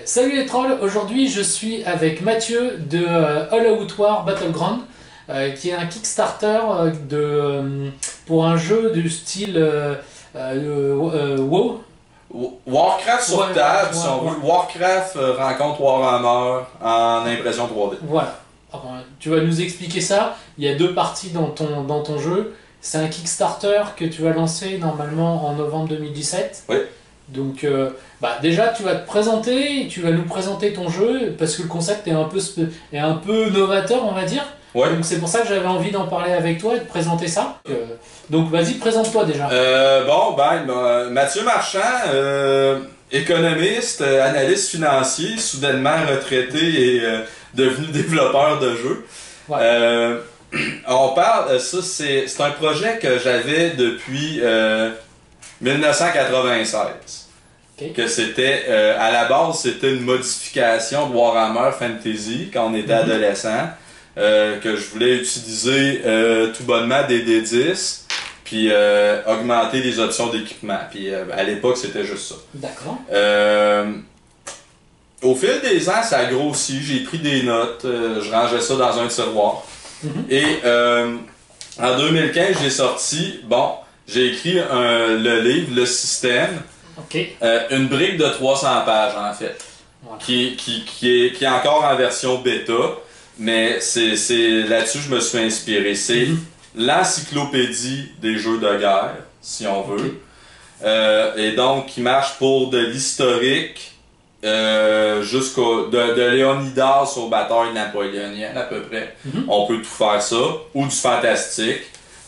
Salut les trolls, aujourd'hui je suis avec Mathieu de All Out War Battleground, qui est un Kickstarter pour un jeu du style WoW. Warcraft sur table, si on veut. Warcraft rencontre Warhammer en impression 3D. Voilà. Alors, tu vas nous expliquer ça. Il y a deux parties dans ton jeu. C'est un Kickstarter que tu vas lancer normalement en novembre 2017. Oui. Donc déjà tu vas te présenter, tu vas nous présenter ton jeu parce que le concept est un peu novateur, on va dire. Ouais. Donc c'est pour ça que j'avais envie d'en parler avec toi et de présenter ça. Donc vas-y, présente-toi déjà. Mathieu Marchand, économiste, analyste financier, soudainement retraité et devenu développeur de jeux. Ouais. On parle, ça c'est un projet que j'avais depuis 1996. Okay. Que c'était, à la base, c'était une modification de Warhammer Fantasy quand on était adolescent, que je voulais utiliser tout bonnement des D10, puis augmenter les options d'équipement. Puis à l'époque, c'était juste ça. D'accord. Au fil des ans, ça a grossi, j'ai pris des notes, je rangeais ça dans un tiroir. Et en 2015, j'ai sorti, j'ai écrit le livre, le système, une brique de 300 pages en fait, voilà. qui est encore en version bêta, mais c'est là-dessus que je me suis inspiré. C'est l'encyclopédie des jeux de guerre, si on veut, et donc qui marche pour de l'historique de Léonidas aux batailles napoléoniennes à peu près. On peut tout faire ça, ou du fantastique.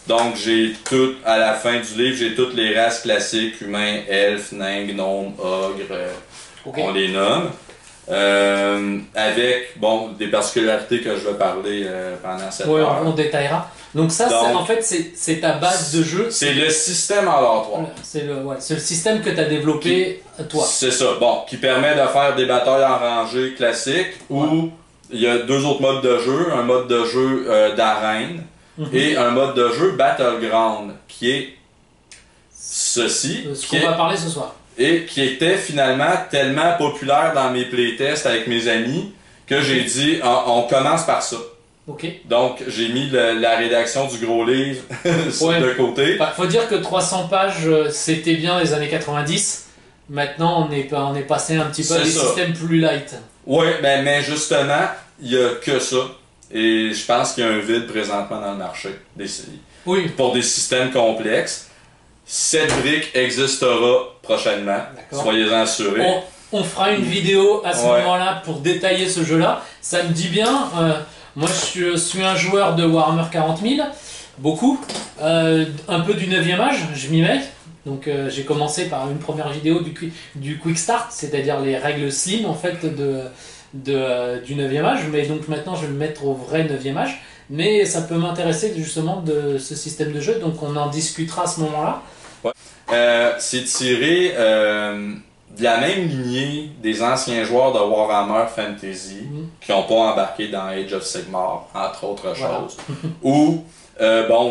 Donc j'ai tout, à la fin du livre, j'ai toutes les races classiques, humains, elfes, nains, gnomes, ogres, on les nomme. Avec, des particularités que je vais parler pendant cette heure. On détaillera. Donc ça, en fait, c'est ta base de jeu. C'est le système aléatoire. C'est le système que tu as développé, toi. C'est ça, qui permet de faire des batailles en rangée classiques, où il y a deux autres modes de jeu, un mode de jeu d'arène, et un mode de jeu Battleground, qui est ceci. Ce qu'on va parler ce soir. Et qui était finalement tellement populaire dans mes playtests avec mes amis que j'ai dit on commence par ça. Donc j'ai mis la rédaction du gros livre de côté. Faut dire que 300 pages c'était bien les années 90. Maintenant on est passé un petit peu à des systèmes plus light. Oui, mais justement il n'y a que ça. Et je pense qu'il y a un vide présentement dans le marché pour des systèmes complexes. Cette brique existera prochainement, soyez-en assurés. On fera une vidéo à ce moment-là pour détailler ce jeu-là. Ça me dit bien. Moi, je suis un joueur de Warhammer 40 000, beaucoup. Un peu du 9e âge, je m'y mets. Donc j'ai commencé par une première vidéo du Quick Start, c'est-à-dire les règles slim en fait du 9e âge. Mais donc maintenant, je vais me mettre au vrai 9e âge. Mais ça peut m'intéresser justement de ce système de jeu, donc on en discutera à ce moment-là. C'est tiré de la même lignée des anciens joueurs de Warhammer Fantasy qui n'ont pas embarqué dans Age of Sigmar, entre autres choses. Ou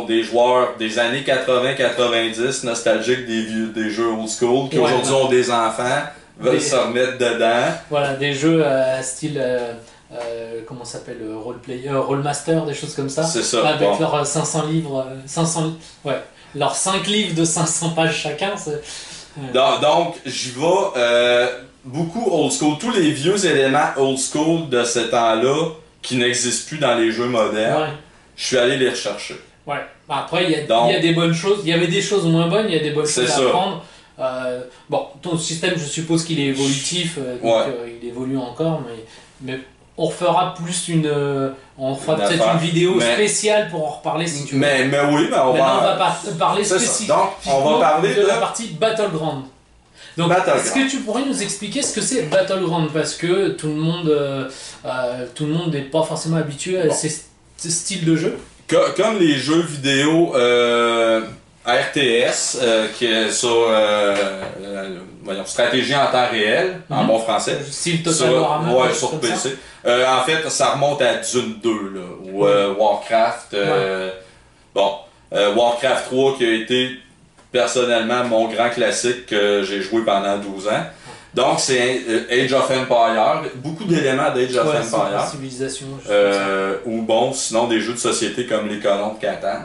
des joueurs des années 80-90, nostalgiques des jeux old school, qui aujourd'hui ont des enfants, veulent se remettre dedans. Voilà, des jeux style... comment ça s'appelle, Rollmaster, des choses comme ça. C'est ça. Avec leurs 500 livres, leurs 5 livres de 500 pages chacun. Donc, j'y vais beaucoup old school. Tous les vieux éléments old school de ce temps-là qui n'existent plus dans les jeux modernes, je suis allé les rechercher. Après, il y a des bonnes choses. Il y avait des choses moins bonnes, il y a des bonnes choses à apprendre. Ton système, je suppose qu'il est évolutif, il évolue encore, mais on refera peut-être une vidéo spéciale pour en reparler si tu veux. Mais oui, on va parler spécifiquement de la partie Battleground. Donc, est-ce que tu pourrais nous expliquer ce que c'est Battleground? Parce que tout le monde n'est pas forcément habitué à ce style de jeu. Comme les jeux vidéo RTS, qui est sur stratégie en temps réel, en bon français. Style Total Warhammer. Sur PC. En fait, ça remonte à Dune 2, ou Warcraft. Warcraft 3 qui a été personnellement mon grand classique que j'ai joué pendant 12 ans. Donc c'est Age of Empire, beaucoup d'éléments d'Age of Empire. Civilisation. Ou bon, sinon des jeux de société comme les colons de Catan.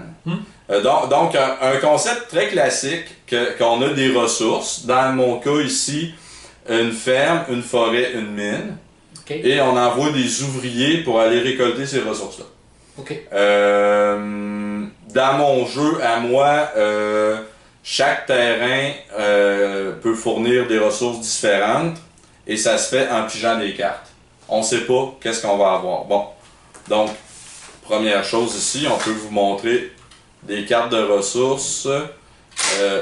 Donc un concept très classique, qu'on a des ressources. Dans mon cas ici, une ferme, une forêt, une mine. Okay. Et on envoie des ouvriers pour aller récolter ces ressources-là. Okay. Dans mon jeu, à moi, chaque terrain peut fournir des ressources différentes et ça se fait en pigeant des cartes. On ne sait pas qu'est-ce qu'on va avoir. Bon, donc, première chose ici, on peut vous montrer des cartes de ressources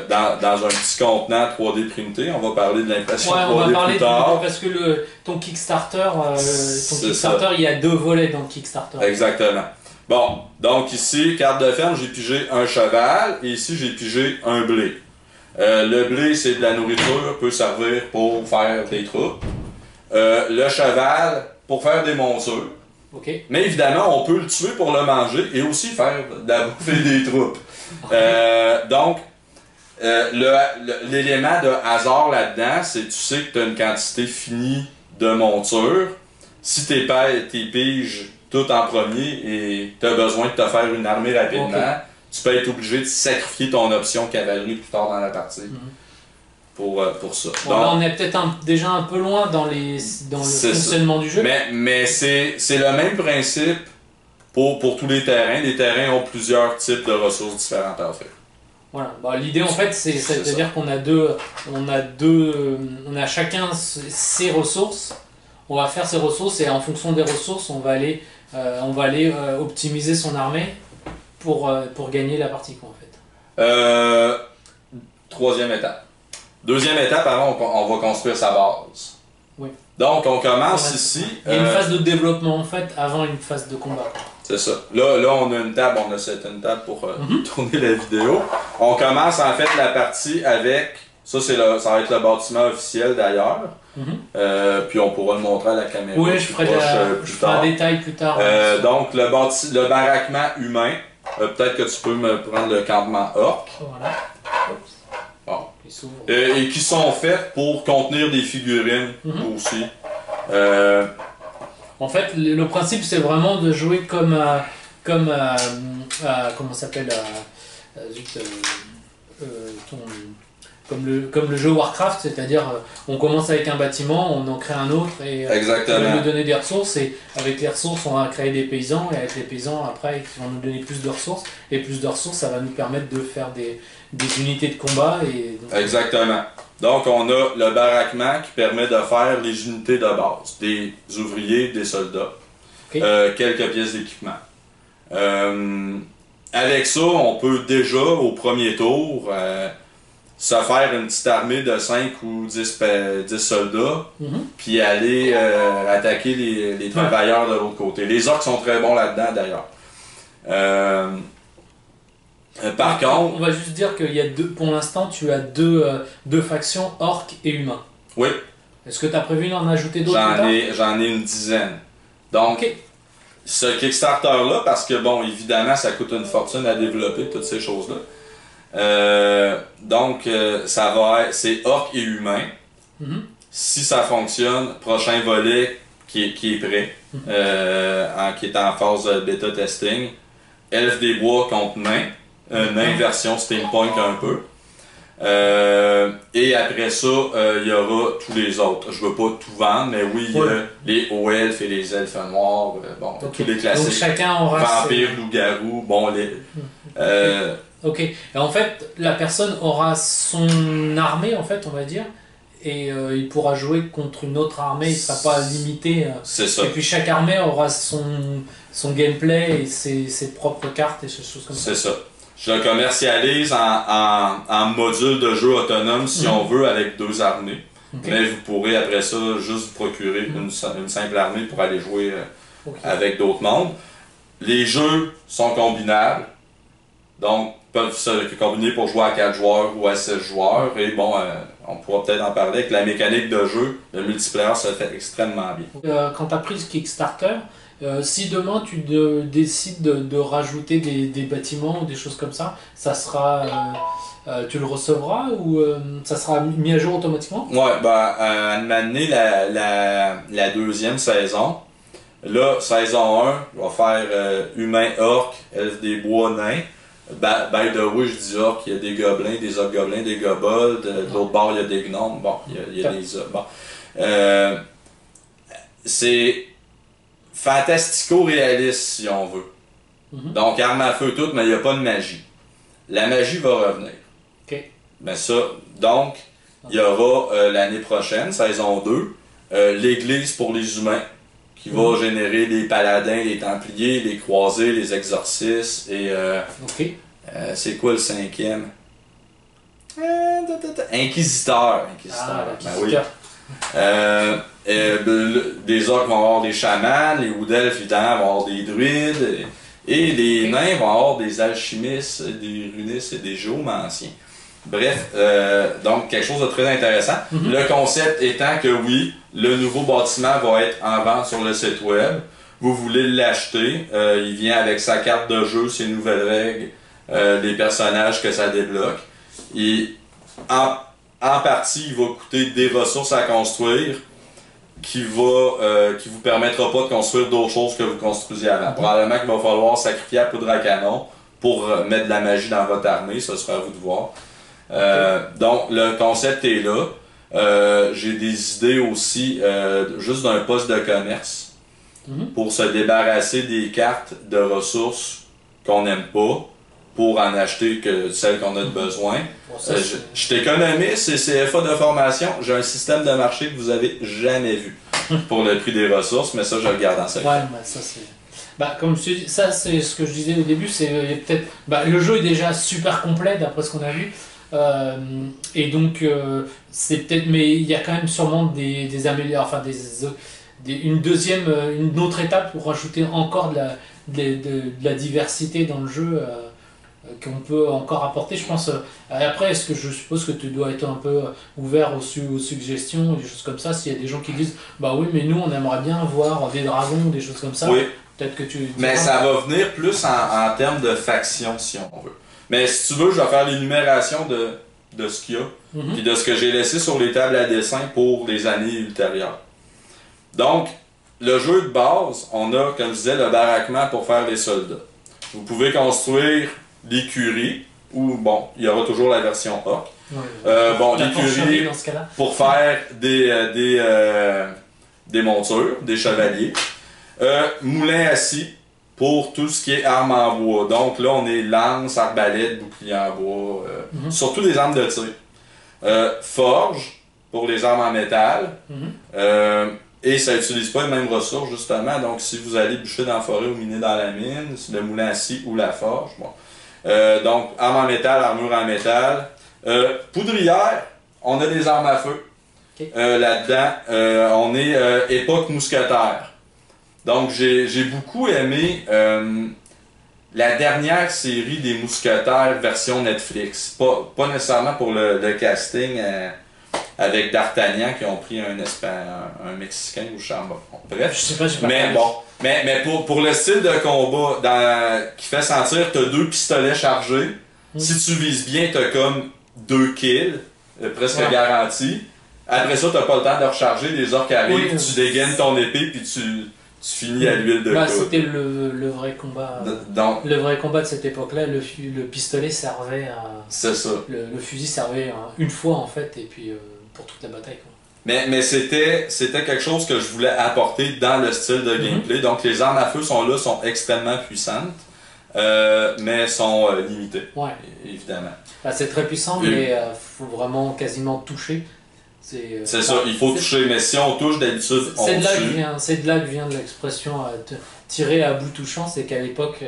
dans un petit contenant 3D printé. On va parler de l'impression 3D on va parler plus tard. parce que ton Kickstarter, il y a 2 volets dans le Kickstarter. Exactement. Bon, donc ici, carte de ferme, j'ai pigé un cheval et ici j'ai pigé un blé. Le blé, c'est de la nourriture, peut servir pour faire des troupes. Le cheval, pour faire des montures. Okay. Mais évidemment, on peut le tuer pour le manger et aussi faire de la bouffe et des troupes. Donc, l'élément de hasard là-dedans, c'est que tu sais que tu as une quantité finie de montures. Si tu piges tout en premier et tu as besoin de te faire une armée rapidement, tu peux être obligé de sacrifier ton option cavalerie plus tard dans la partie. Pour ça. Bon, donc, là, on est peut-être déjà un peu loin dans le fonctionnement du jeu. Mais c'est le même principe pour tous les terrains. Les terrains ont plusieurs types de ressources différentes à offrir. Voilà. Bah, l'idée en fait, c'est-à-dire qu'on a chacun ses ressources. On va faire ses ressources et en fonction des ressources, on va aller optimiser son armée pour gagner la partie, quoi, en fait. Troisième étape. Deuxième étape, avant, on va construire sa base. Oui. Donc, on commence ici. Il y a une phase de développement, en fait, avant une phase de combat. C'est ça. Là, on a une table, on a une table pour tourner la vidéo. On commence, en fait, la partie avec... Ça va être le bâtiment officiel, d'ailleurs. Puis on pourra le montrer à la caméra. Oui, je ferai un détail plus tard. Donc, le baraquement humain. Peut-être que tu peux me prendre le campement orc. Voilà. Bon. Et qui sont faits pour contenir des figurines aussi. En fait, le principe, c'est vraiment de jouer comment s'appelle comme le jeu Warcraft, c'est-à-dire on commence avec un bâtiment, on en crée un autre et on va nous donner des ressources et avec les ressources on va créer des paysans et avec les paysans après ils vont nous donner plus de ressources et plus de ressources ça va nous permettre de faire des unités de combat. Exactement. Donc on a le baraquement qui permet de faire les unités de base, des ouvriers, des soldats, quelques pièces d'équipement. Avec ça on peut déjà au premier tour se faire une petite armée de 5 ou 10 soldats, puis aller attaquer les travailleurs de l'autre côté. Les orcs sont très bons là-dedans, d'ailleurs. Par contre... On va juste dire qu'il y a pour l'instant, tu as deux factions, orcs et humains. Oui. Est-ce que tu as prévu d'en ajouter d'autres? J'en ai une dizaine. Donc, ce Kickstarter-là, parce que, bon, évidemment, ça coûte une fortune à développer, toutes ces choses-là. Donc, c'est orc et humain. Si ça fonctionne, prochain volet qui est prêt, qui est en phase de bêta testing. Elfe des bois contre nain, nain version steampunk un peu. Et après ça, il y aura tous les autres. Je veux pas tout vendre, mais oui, il y a les hauts elfes et les elfes noirs, tous les classiques. Donc chacun aura vampires, loups-garous, Ok. Et en fait, la personne aura son armée, en fait, on va dire, et il pourra jouer contre une autre armée, il ne sera pas limité. C'est ça. Et puis chaque armée aura son gameplay et ses propres cartes et ces choses comme ça. C'est ça. Je le commercialise en module de jeu autonome, si on veut, avec 2 armées. Mais vous pourrez, après ça, juste vous procurer une simple armée pour aller jouer avec d'autres mondes. Les jeux sont combinables. Donc, peuvent se combiner pour jouer à 4 joueurs ou à 6 joueurs. Et bon, on pourra peut-être en parler avec la mécanique de jeu. Le multiplayer se fait extrêmement bien. Quand tu as pris ce Kickstarter, si demain tu décides de rajouter des bâtiments ou des choses comme ça sera, tu le recevras ou ça sera mis à jour automatiquement? Ouais, ben, à m'amener la deuxième saison. Là, saison 1, je vais faire humain, orc, elfe des bois, nains. By the way, je dis orc, il y a des gobelins, des hobgoblins, des kobolds. De l'autre bord, il y a des gnomes. Bon, il y a des bon. C'est fantastico-réaliste, si on veut. Donc, arme à feu tout, mais il n'y a pas de magie. La magie va revenir. Ok. Ben ça, donc, il y aura l'année prochaine, saison 2, l'église pour les humains, qui va générer les paladins, les templiers, les croisés, les exorcistes, et c'est quoi le 5e? Inquisiteur. Ben oui. Des orques vont avoir des chamans, les wood-elfes évidemment vont avoir des druides, et les nains vont avoir des alchimistes, des runistes et des géomanciens. Bref, donc quelque chose de très intéressant. Le concept étant que oui, le nouveau bâtiment va être en vente sur le site web. Vous voulez l'acheter, il vient avec sa carte de jeu, ses nouvelles règles, les personnages que ça débloque. Et en partie, il va coûter des ressources à construire qui vous permettra pas de construire d'autres choses que vous construisiez avant. Probablement qu'il va falloir sacrifier la poudre à canon pour mettre de la magie dans votre armée, ça sera à vous de voir. Donc le concept est là. J'ai des idées aussi juste d'un poste de commerce pour se débarrasser des cartes de ressources qu'on n'aime pas pour en acheter que celles qu'on a de besoin. Je suis économiste et CFA de formation. J'ai un système de marché que vous avez jamais vu pour le prix des ressources, mais ça je le garde en secret. Ouais, bah, ça c'est... Bah, comme je dis, ça c'est ce que je disais au début, c'est peut-être... Bah, le jeu est déjà super complet d'après ce qu'on a vu. Et donc c'est peut-être, mais il y a quand même sûrement des améliorations, enfin une autre étape pour rajouter encore de la diversité dans le jeu qu'on peut encore apporter, je pense. Après, est-ce que je suppose que tu dois être un peu ouvert aux suggestions, des choses comme ça, s'il y a des gens qui disent bah oui mais nous on aimerait bien voir des dragons, des choses comme ça. Oui. Peut-être que tu... Mais ça va venir plus en termes de faction si on veut. Mais si tu veux, je vais faire l'énumération de ce qu'il y a, puis de ce que j'ai laissé sur les tables à dessin pour les années ultérieures. Donc, le jeu de base, on a, comme je disais, le baraquement pour faire les soldats. Vous pouvez construire l'écurie, ou bon, il y aura toujours la version A. Bon, l'écurie pour faire des montures, des chevaliers. Moulin assis pour tout ce qui est armes en bois. Donc là, on est lance, arbalète, bouclier en bois, surtout des armes de tir. Forge pour les armes en métal. Et ça n'utilise pas les mêmes ressources, justement. Donc, si vous allez bûcher dans la forêt ou miner dans la mine, c'est le moulin à scie ou la forge. Bon. Donc, armes en métal, armure en métal. Poudrière, on a des armes à feu. Là-dedans, on est époque mousquetaire. Donc, j'ai beaucoup aimé la dernière série des mousquetaires version Netflix. Pas nécessairement pour le casting avec D'Artagnan qui ont pris un Mexicain ou Chambon. Bref, je sais pas, mais bon, mais pour le style de combat qui fait sentir que tu as 2 pistolets chargés, si tu vises bien, tu as comme 2 kills, presque garantis. Après ça, tu n'as pas le temps de recharger, les orques arrivent, tu dégaines ton épée puis tu finis à l'huile de coude. C'était le vrai combat. Donc, le vrai combat de cette époque-là, le pistolet servait à... C'est ça. Le fusil servait une fois en fait, et puis pour toute la bataille. Quoi. Mais c'était quelque chose que je voulais apporter dans le style de gameplay. Donc les armes à feu sont extrêmement puissantes, mais sont limitées, évidemment. C'est très puissant, mais il faut vraiment quasiment toucher. C'est ça, il faut toucher, mais si on touche d'habitude, on tue. C'est de là que vient l'expression tirer à bout touchant, c'est qu'à l'époque,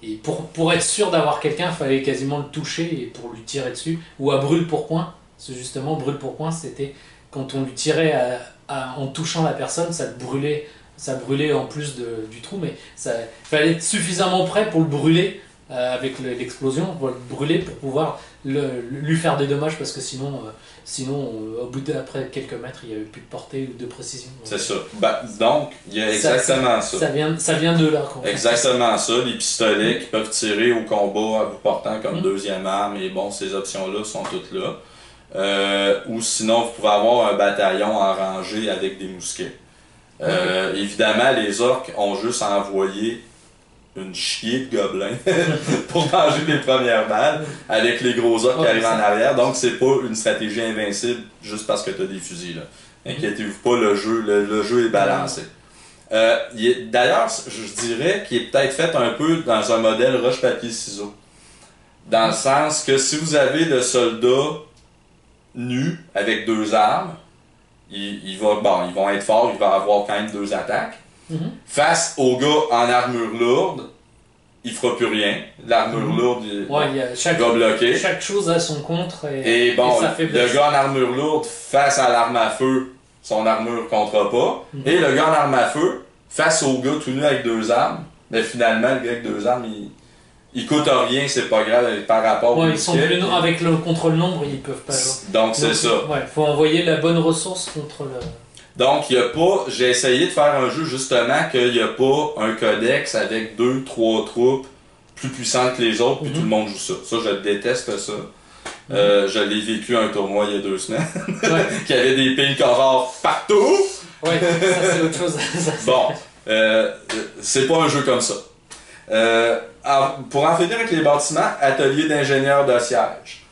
et pour être sûr d'avoir quelqu'un, il fallait quasiment le toucher et pour lui tirer dessus, ou à brûle-pourpoint. C'est justement, brûle-pourpoint, c'était quand on lui tirait en touchant la personne, ça brûlait en plus du trou, mais il fallait être suffisamment prêt pour le brûler avec l'explosion, on va le brûler pour pouvoir lui faire des dommages parce que sinon au bout d'après quelques mètres, il n'y avait plus de portée ou de précision. C'est ça. Donc, il y a exactement ça. Ça vient de là. Exactement ça. Les pistolets qui peuvent tirer au combat en vous portant comme deuxième arme, et bon, ces options-là sont toutes là. Ou sinon, vous pouvez avoir un bataillon en rangée avec des mousquets. Évidemment, les orques ont juste envoyé une chier de gobelins pour manger les premières balles avec les gros orques qui arrivent en arrière. Donc, c'est pas une stratégie invincible juste parce que tu as des fusils. Inquiétez-vous pas, le jeu est balancé. D'ailleurs, je dirais qu'il est peut-être fait un peu dans un modèle roche-papier-ciseaux. Dans le sens que si vous avez le soldat nu avec deux armes, ils vont être forts, il va avoir quand même deux attaques. Face au gars en armure lourde, il fera plus rien. L'armure lourde va bloquer. Chaque chose a son contre et ça fait le gars en armure lourde face à l'arme à feu, son armure comptera pas. Et le gars en arme à feu face au gars tout nu avec deux armes, mais finalement le gars avec deux armes il coûte rien, c'est pas grave par rapport au ils sont plus avec le contre le nombre, ils peuvent pas jouer. Donc c'est ça. Faut envoyer la bonne ressource contre le... Donc, il y a pas. J'ai essayé de faire un jeu justement qu'il n'y a pas un codex avec 2-3 troupes plus puissantes que les autres, puis tout le monde joue ça. Ça, je déteste ça. Je l'ai vécu à un tournoi il y a 2 semaines. Qu'il y avait des pings horreurs partout. Ouais, ça c'est autre chose. Bon, c'est pas un jeu comme ça. Pour en finir avec les bâtiments, atelier d'ingénieur de siège.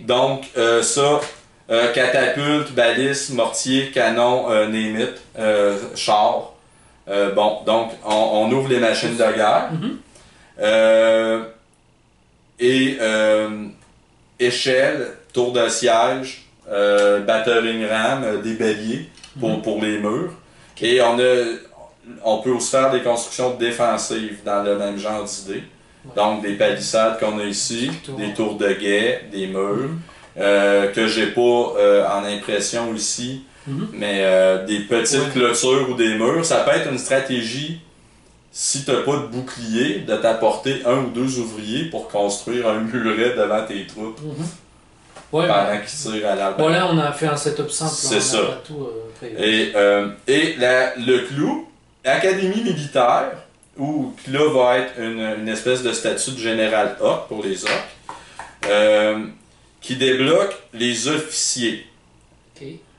Donc, ça. Catapulte, baliste, mortier, canon, némite, char. Donc on ouvre les machines de guerre. Échelle, tour de siège, battering ram, des béliers pour les murs. Et on peut aussi faire des constructions défensives dans le même genre d'idée. Donc des palissades qu'on a ici, des tours de guet, des murs. Que j'ai pas en impression ici, mais des petites clôtures ou des murs. Ça peut être une stratégie, si tu n'as pas de bouclier, de t'apporter 1 ou 2 ouvriers pour construire un muret devant tes troupes pendant qu'ils tirent à l'arbre. Voilà, on a fait un setup simple. C'est ça. Et le clou, académie militaire, où là va être une espèce de statut de général orc pour les orcs. Qui débloque les officiers.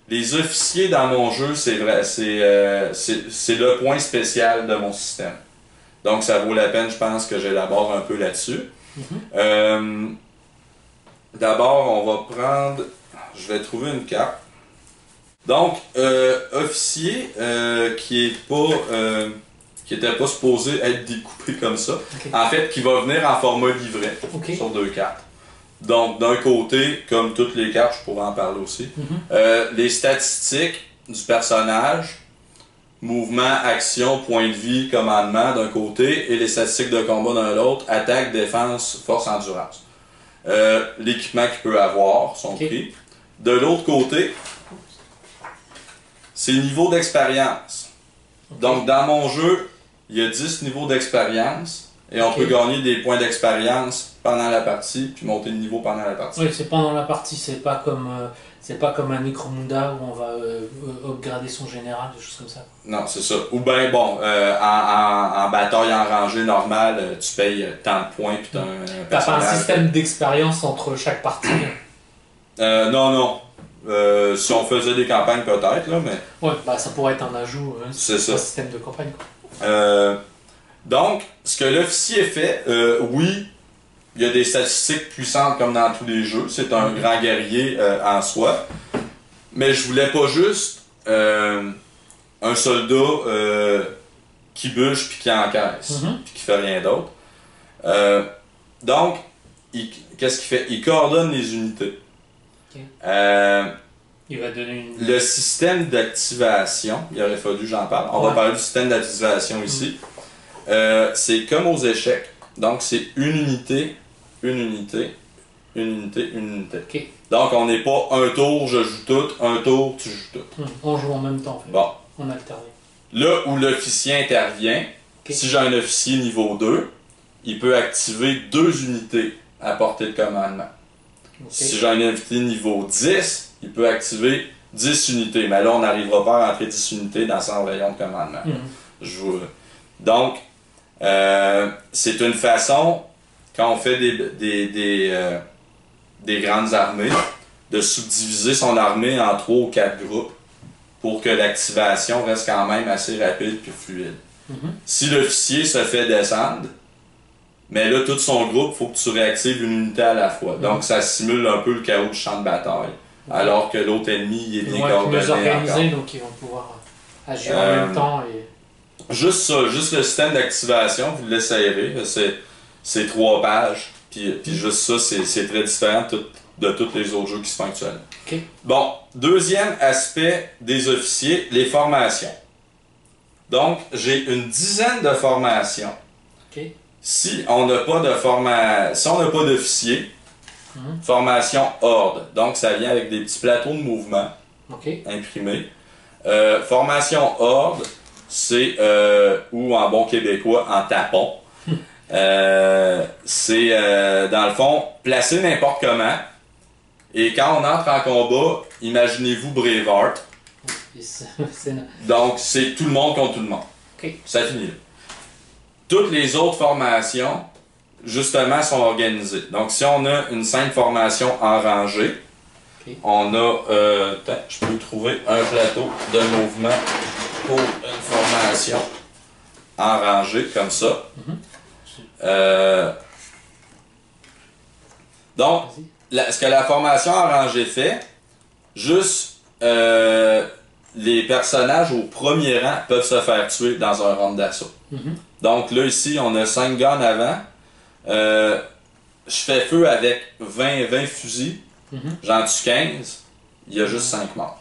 Les officiers dans mon jeu, c'est le point spécial de mon système. Donc ça vaut la peine, je pense, que j'élabore un peu là-dessus. D'abord, on va prendre... Je vais trouver une carte. Donc, officier qui n'était pas supposé être découpé comme ça. En fait, qui va venir en format livret sur 2 cartes. Donc, d'un côté, comme toutes les cartes, je pourrais en parler aussi, les statistiques du personnage, mouvement, action, point de vie, commandement d'un côté, et les statistiques de combat d'un autre, attaque, défense, force, endurance. L'équipement qu'il peut avoir, son prix. De l'autre côté, c'est niveau d'expérience. Donc, dans mon jeu, il y a 10 niveaux d'expérience. Et on peut gagner des points d'expérience pendant la partie, puis monter de niveau pendant la partie. Oui, c'est pendant la partie, c'est pas comme un Necromunda où on va upgrader son général, des choses comme ça. Non, c'est ça. Ou bien, bon, en bataille en rangée normale, tu payes tant de points, puis t'as pas un système d'expérience entre chaque partie? Non. Si on faisait des campagnes, peut-être, là, mais... Ouais, ça pourrait être un ajout, c'est ça. Un système de campagne, quoi. Donc, ce que l'officier fait, oui, il y a des statistiques puissantes comme dans tous les jeux. C'est un grand guerrier en soi. Mais je voulais pas juste un soldat qui bûche puis qui encaisse, puis qui fait rien d'autre. Donc, qu'est-ce qu'il fait? Il coordonne les unités. Il va donner le système d'activation, il aurait fallu que j'en parle. On va parler du système d'activation ici. C'est comme aux échecs. Donc, c'est une unité, une unité, une unité, une unité. Donc, on n'est pas un tour, je joue tout, un tour, tu joues tout. On joue en même temps, en fait. Bon. On alterne. Là où l'officier intervient, si j'ai un officier niveau 2, il peut activer 2 unités à portée de commandement. Okay. Si j'ai un invité niveau 10, il peut activer 10 unités. Mais là, on n'arrivera pas à entrer 10 unités dans son rayon de commandement. Donc, c'est une façon, quand on fait des grandes armées, de subdiviser son armée en 3 ou 4 groupes pour que l'activation reste quand même assez rapide et fluide. Si l'officier se fait descendre, mais là, tout son groupe, il faut que tu réactives une unité à la fois. Donc, ça simule un peu le chaos du champ de bataille. Alors que l'autre ennemi, il est bien coordonné. Mieux organisé, donc ils vont pouvoir agir en même temps. Juste ça, juste le système d'activation, vous l'essayerez. C'est 3 pages. Puis juste ça, c'est très différent de tous les autres jeux qui sont actuels. Okay. Bon, deuxième aspect des officiers, les formations. Donc, j'ai une dizaine de formations. Okay. Si on n'a pas d'officier, formation horde. Donc, ça vient avec des petits plateaux de mouvement imprimés. Formation horde, c'est, ou en bon québécois, en tapon. C'est, dans le fond, placé n'importe comment. Et quand on entre en combat, imaginez-vous Braveheart. Donc, c'est tout le monde contre tout le monde. Okay. Ça finit là. Toutes les autres formations, justement, sont organisées. Donc, si on a une simple formation en rangée, on a... je peux trouver un plateau de mouvement pour une formation en rangée, comme ça. Donc, ce que la formation en rangée fait, juste les personnages au premier rang peuvent se faire tuer dans un round d'assaut. Donc là, ici, on a 5 guns avant. Je fais feu avec 20 fusils. J'en tue 15. Il y a juste 5 morts.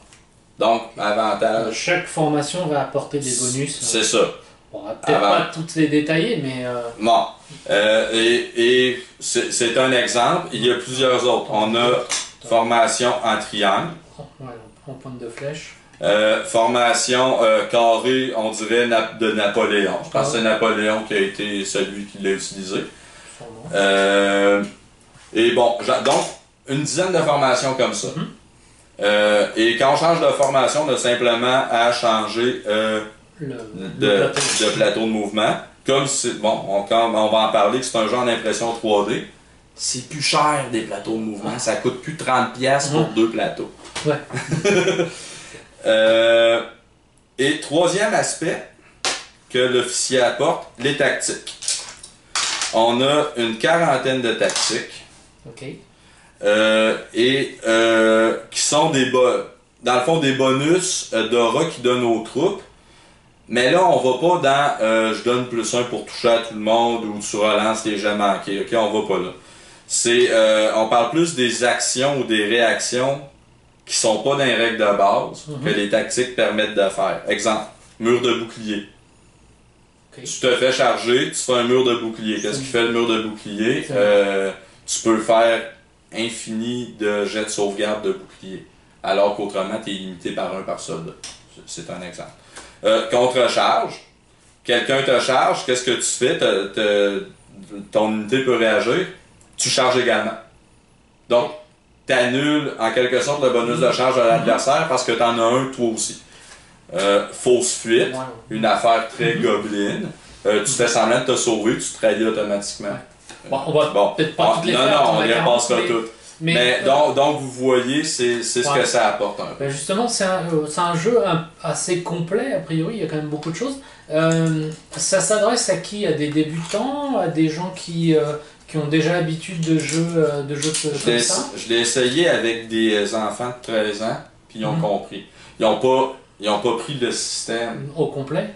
Donc, avantage. Chaque formation va apporter des bonus. C'est ça. On va peut-être pas toutes les détailler, mais... Bon. Et c'est un exemple. Il y a plusieurs autres. On a formation en triangle. Ouais, en pointe de flèche. Formation carrée, on dirait de Napoléon. Je pense que c'est Napoléon qui a été celui qui l'a utilisé. Et bon, donc, une dizaine de formations comme ça. Et quand on change de formation, on a simplement à changer de plateau de mouvement. Comme bon, on va en parler, que c'est un genre d'impression 3D. C'est plus cher des plateaux de mouvement. Ça coûte plus 30$ pour 2 plateaux. Ouais. Et troisième aspect que l'officier apporte, les tactiques. On a une quarantaine de tactiques. Qui sont dans le fond des bonus d'aura qui donnent aux troupes. Mais là, on va pas dans je donne +1 pour toucher à tout le monde ou tu relances les jets manqués. Ok, on va pas là. On parle plus des actions ou des réactions qui sont pas dans les règles de base que les tactiques permettent de faire. Exemple, mur de bouclier. Tu te fais charger, tu fais un mur de bouclier. Qu'est-ce qui fait le mur de bouclier? Tu peux faire infini de jets de sauvegarde de bouclier. Alors qu'autrement, tu es limité par 1 par soldat. C'est un exemple. Contre-charge. Quelqu'un te charge, qu'est-ce que tu fais? Ton unité peut réagir. Tu charges également. Donc, tu annules en quelque sorte le bonus de charge de l'adversaire parce que tu en as un toi aussi. Fausse fuite, une affaire très gobeline. Tu fais semblant de te sauver, tu te trahis automatiquement. Bon, on va peut-être pas toutes les faire. Non, on les repassera toutes. Mais donc, vous voyez, c'est ce que ça apporte un peu. Ben justement, c'est un jeu assez complet, a priori, il y a quand même beaucoup de choses. Ça s'adresse à qui? À des débutants? À des gens qui ont déjà l'habitude de jeux comme ça? Je l'ai essayé avec des enfants de 13 ans, puis ils ont compris. Ils n'ont pas pris le système au complet.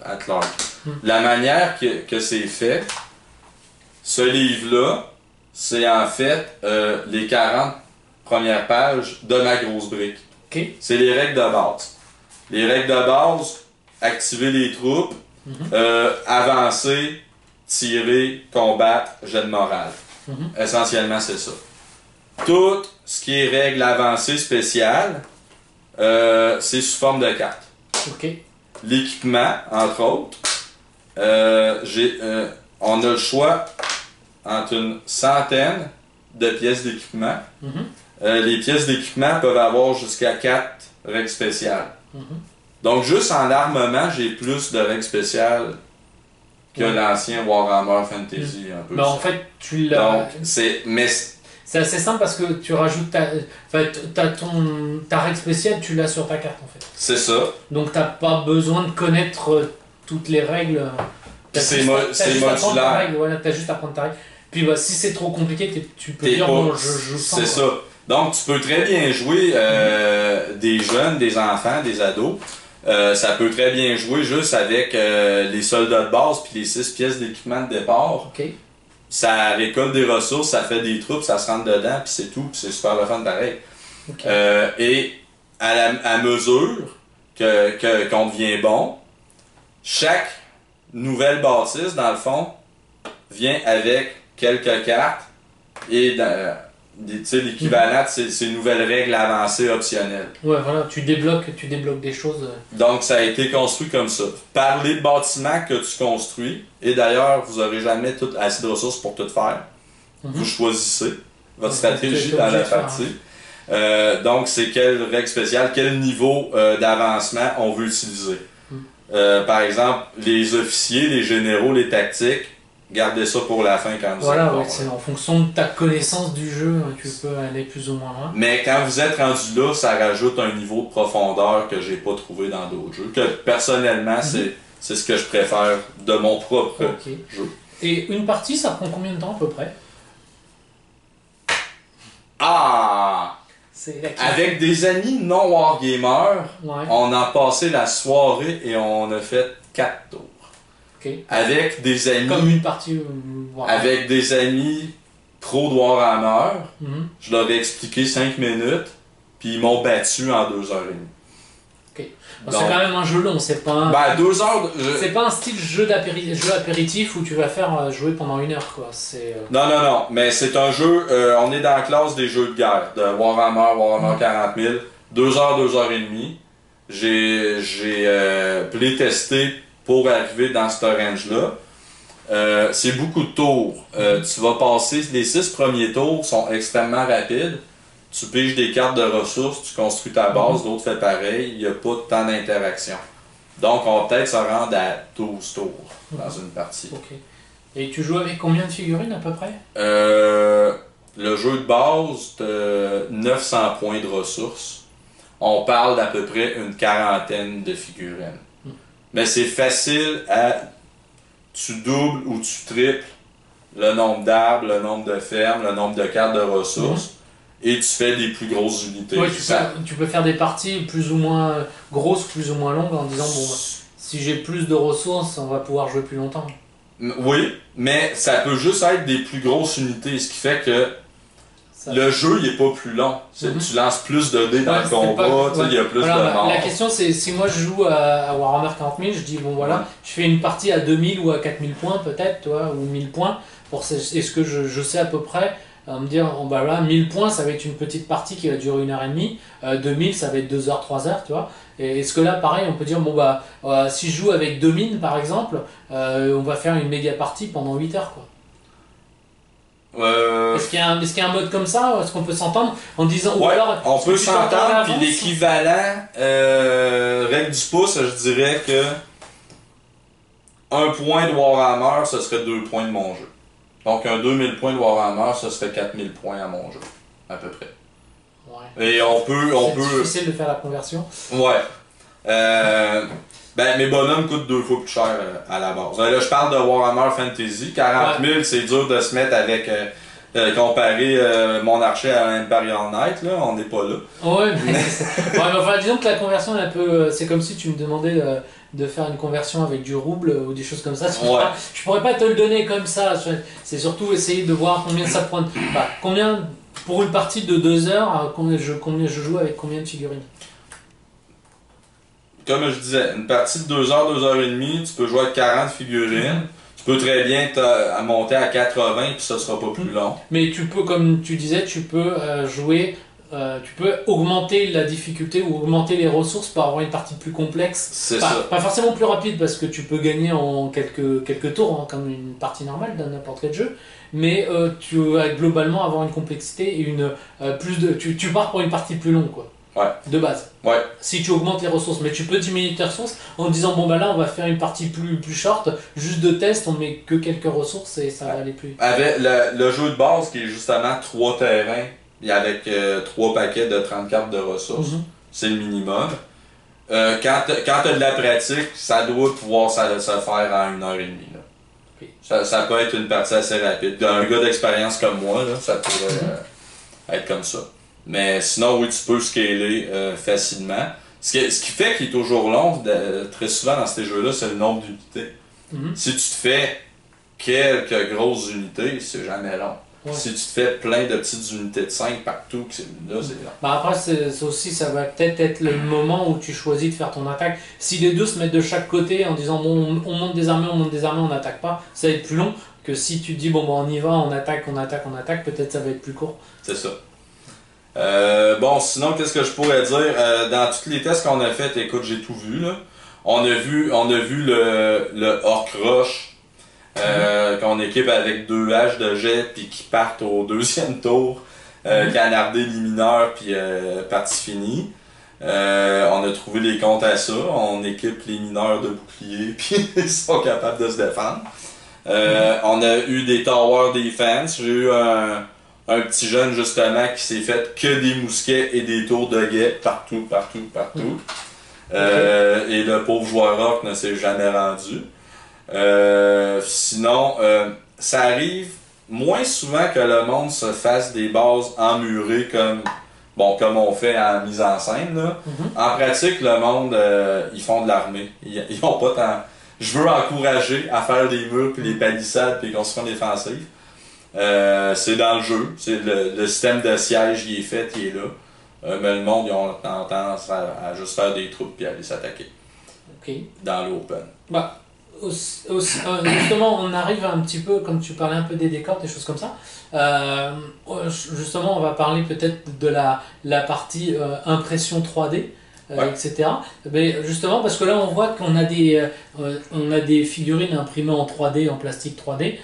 At large. La manière que c'est fait, ce livre-là, c'est en fait les 40 premières pages de ma grosse brique. C'est les règles de base. Les règles de base, activer les troupes, avancer, tirer, combattre, jet de morale. Essentiellement, c'est ça. Tout ce qui est règles avancées spéciales, c'est sous forme de cartes. L'équipement, entre autres, on a le choix entre une centaine de pièces d'équipement. Les pièces d'équipement peuvent avoir jusqu'à 4 règles spéciales. Donc, juste en armement, j'ai plus de règles spéciales que l'ancien Warhammer Fantasy. Un peu. Ben, en fait, tu l'as. Donc, c'est assez simple parce que tu rajoutes ta règle spéciale, tu l'as sur ta carte en fait. C'est ça. Donc t'as pas besoin de connaître toutes les règles. C'est modulaire. Voilà, t'as juste à prendre ta règle. Puis bah, si c'est trop compliqué, tu peux dire bon, je joue sans. C'est ça. Donc tu peux très bien jouer des jeunes, des enfants, des ados. Ça peut très bien jouer juste avec les soldats de base puis les 6 pièces d'équipement de départ. Okay. Ça récolte des ressources, ça fait des troupes, ça se rentre dedans, puis c'est tout, puis c'est super le fun pareil. Okay. Et à mesure qu'on devient bon, chaque nouvelle bâtisse, dans le fond, vient avec quelques cartes et l'équivalent de ces nouvelles règles avancées optionnelles. Ouais, voilà, tu débloques des choses. Donc, ça a été construit comme ça. Par les bâtiments que tu construis, et d'ailleurs, vous n'aurez jamais assez de ressources pour tout faire. Vous choisissez votre stratégie dans la partie. Donc, c'est quelle règle spéciale, quel niveau d'avancement on veut utiliser. Par exemple, les officiers, les généraux, les tactiques, gardez ça pour la fin quand vous êtes bon. C'est en fonction de ta connaissance du jeu, tu peux aller plus ou moins loin. Mais quand vous êtes rendu là, ça rajoute un niveau de profondeur que j'ai pas trouvé dans d'autres jeux. Que personnellement, c'est ce que je préfère de mon propre jeu. Et une partie, ça prend combien de temps à peu près? Ah! Avec des amis non wargamers, on a passé la soirée et on a fait 4 tours. Okay. Avec des amis. Comme une partie. Avec des amis pro de Warhammer, je leur ai expliqué 5 minutes, puis ils m'ont battu en 2h30. Ok. C'est quand même un jeu long, c'est pas un. 2 heures. C'est pas un style jeu apéritif où tu vas faire jouer pendant 1 heure, quoi. Non, mais c'est un jeu. On est dans la classe des jeux de guerre, de Warhammer 40 000. 2 heures, 2h30. J'ai playtesté pour arriver dans ce range-là. C'est beaucoup de tours. Tu vas passer, les 6 premiers tours sont extrêmement rapides. Tu piges des cartes de ressources, tu construis ta base, l'autre fait pareil. Il n'y a pas de temps d'interaction. Donc, on va peut-être se rendre à 12 tours dans une partie. Ok. Et tu joues avec combien de figurines à peu près? Le jeu de base, 900 points de ressources. On parle d'à peu près une 40aine de figurines. Mais c'est facile à... Tu doubles ou tu triples le nombre d'arbres, le nombre de fermes, le nombre de cartes de ressources, et tu fais des plus grosses unités. Oui, tu peux faire des parties plus ou moins grosses, plus ou moins longues, en disant, bon, si j'ai plus de ressources, on va pouvoir jouer plus longtemps. Oui, mais ça peut juste être des plus grosses unités, ce qui fait que le jeu il est pas plus long. Tu lances plus de dés dans le combat, il y a plus de morts. La question c'est, si moi je joue à Warhammer 40 000, je dis bon voilà, je fais une partie à 2000 ou à 4000 points peut-être, ou 1000 points, est-ce que je sais à peu près me dire, bah là, 1000 points ça va être une petite partie qui va durer 1h30, 2000 ça va être 2h, 3h, tu vois. Et est-ce que là pareil on peut dire, bon bah si je joue avec 2000 par exemple, on va faire une méga partie pendant 8 heures quoi. Est-ce qu'il y a un mode comme ça? Est-ce qu'on peut s'entendre en disant... Ouais, alors, on peut s'entendre, puis l'équivalent règle du pouce, je dirais que 1 point de Warhammer, ce serait 2 points de mon jeu. Donc un 2000 points de Warhammer, ce serait 4000 points à mon jeu, à peu près. Ouais. Et c'est difficile de faire la conversion. Ouais. Mes bonhommes coûtent 2 fois plus cher à la base. Là, je parle de Warhammer Fantasy. 40 000, c'est dur de se mettre avec... comparer mon archer à Imperial Knight, là, on n'est pas là. Ouais, mais enfin, disons que la conversion est un peu... C'est comme si tu me demandais de faire une conversion avec du rouble ou des choses comme ça. Je pourrais pas te le donner comme ça. C'est surtout essayer de voir combien ça prend... combien, pour une partie de 2 heures, combien je joue avec combien de figurines? Comme je disais, une partie de 2 heures, 2h30, tu peux jouer avec 40 figurines. Tu peux très bien monter à 80 puis ça sera pas plus long. Mais tu peux, comme tu disais, tu peux jouer tu peux augmenter la difficulté ou augmenter les ressources pour avoir une partie plus complexe. C'est ça. Pas forcément plus rapide parce que tu peux gagner en quelques tours, hein, comme une partie normale dans n'importe quel jeu. Mais tu vas globalement avoir une complexité et tu pars pour une partie plus longue, quoi. Ouais. De base. Ouais. Si tu augmentes les ressources, mais tu peux diminuer tes ressources en disant bon bah là on va faire une partie plus short, juste de test, on met que quelques ressources et ça va aller plus vite. Avec le jeu de base qui est justement 3 terrains et avec 3 paquets de 30 cartes de ressources, c'est le minimum. Quand tu as de la pratique, ça doit pouvoir se faire en 1h30. Là. Okay. Ça peut être une partie assez rapide. Un gars d'expérience comme moi, là, ça pourrait être comme ça. Mais sinon, oui, tu peux scaler facilement. Ce qui fait qu'il est toujours long, très souvent dans ces jeux-là, c'est le nombre d'unités. Si tu te fais quelques grosses unités, c'est jamais long. Ouais. Si tu te fais plein de petites unités de 5 partout, là, c'est long. Bah après, ça va peut-être être le moment où tu choisis de faire ton attaque. Si les deux se mettent de chaque côté en disant bon, on monte des armées, on n'attaque pas, ça va être plus long que si tu te dis bon, on y va, on attaque, peut-être ça va être plus court. C'est ça. Bon, sinon, qu'est-ce que je pourrais dire? Dans tous les tests qu'on a fait, écoute, j'ai tout vu, là. On a vu le Orc Rush qu'on équipe avec 2 haches de jet puis qui partent au 2e tour. Canarder les mineurs puis partie finie. On a trouvé les comptes à ça. On équipe les mineurs de boucliers puis ils sont capables de se défendre. On a eu des Tower Defense. J'ai eu un petit jeune justement qui s'est fait que des mousquets et des tours de guet partout. Et le pauvre joueur rock ne s'est jamais rendu. Sinon, ça arrive moins souvent que le monde se fasse des bases emmurées comme on fait en mise en scène. Là. En pratique, le monde, ils font de l'armée. Ils ont pas tant... Je veux encourager à faire des murs, puis les palissades, puis les constructions défensives. C'est dans le jeu. C'est le système de siège, il est fait, il est là. Mais le monde, ils ont tendance à juste faire des troupes puis aller s'attaquer. Okay. Dans l'open. Bah, justement, on arrive un petit peu, comme tu parlais un peu des décors, des choses comme ça. Justement, on va parler peut-être de la partie impression 3D. Etc. Mais justement, parce que là, on voit qu'on a des figurines imprimées en 3D, en plastique 3D.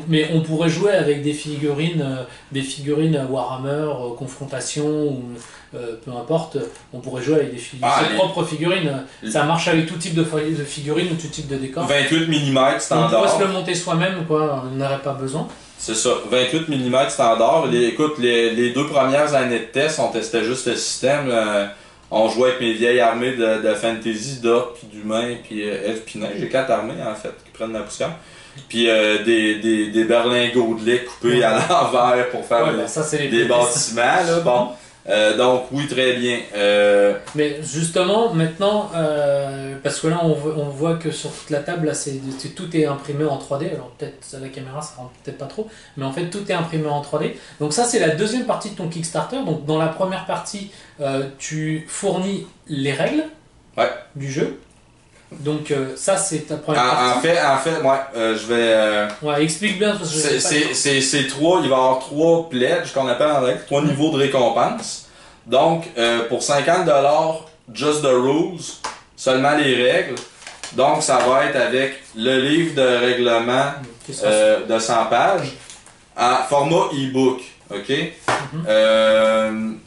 Mais on pourrait jouer avec des figurines Warhammer, confrontation, ou peu importe, on pourrait jouer avec ses propres figurines. Ça marche avec tout type de figurines ou tout type de décor. 28 mm standard. On pourrait se le monter soi-même, quoi, on n'aurait pas besoin. C'est ça, 28 mm standard. Écoute, les 2 premières années de test, on testait juste le système. On jouait avec mes vieilles armées de fantasy, d'orques, puis d'humains, puis elfes, puis nains. J'ai 4 armées, en fait, qui prennent la poussière. Puis des berlingots de lait coupés à l'envers pour faire des bâtiments. Là, bon. Donc, oui, très bien. Mais justement, maintenant, parce que là, on voit que sur toute la table, là, tout est imprimé en 3D. Alors, peut-être à la caméra, ça rend peut-être pas trop. Mais en fait, tout est imprimé en 3D. Donc, ça, c'est la deuxième partie de ton Kickstarter. Donc, dans la première partie, tu fournis les règles du jeu. Donc ça c'est ta première partie. En fait, je vais... Ouais, explique bien parce que c'est 3, il va y avoir 3 pledges qu'on appelle en règle, 3 niveaux de récompense. Donc pour 50$, just the rules, seulement les règles. Donc ça va être avec le livre de règlement de 100 pages en format e-book, ok?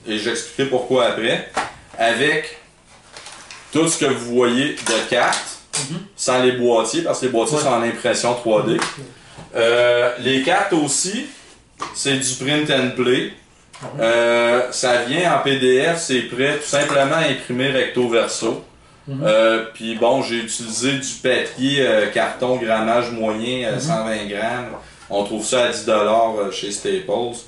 Et j'expliquerai pourquoi après. Avec tout ce que vous voyez de cartes, sans les boîtiers, parce que les boîtiers sont en impression 3D. Les cartes aussi, c'est du print and play. Ça vient en PDF, c'est prêt, tout simplement imprimé recto verso. Puis bon, j'ai utilisé du papier carton grammage moyen, 120 grammes. On trouve ça à 10$ chez Staples.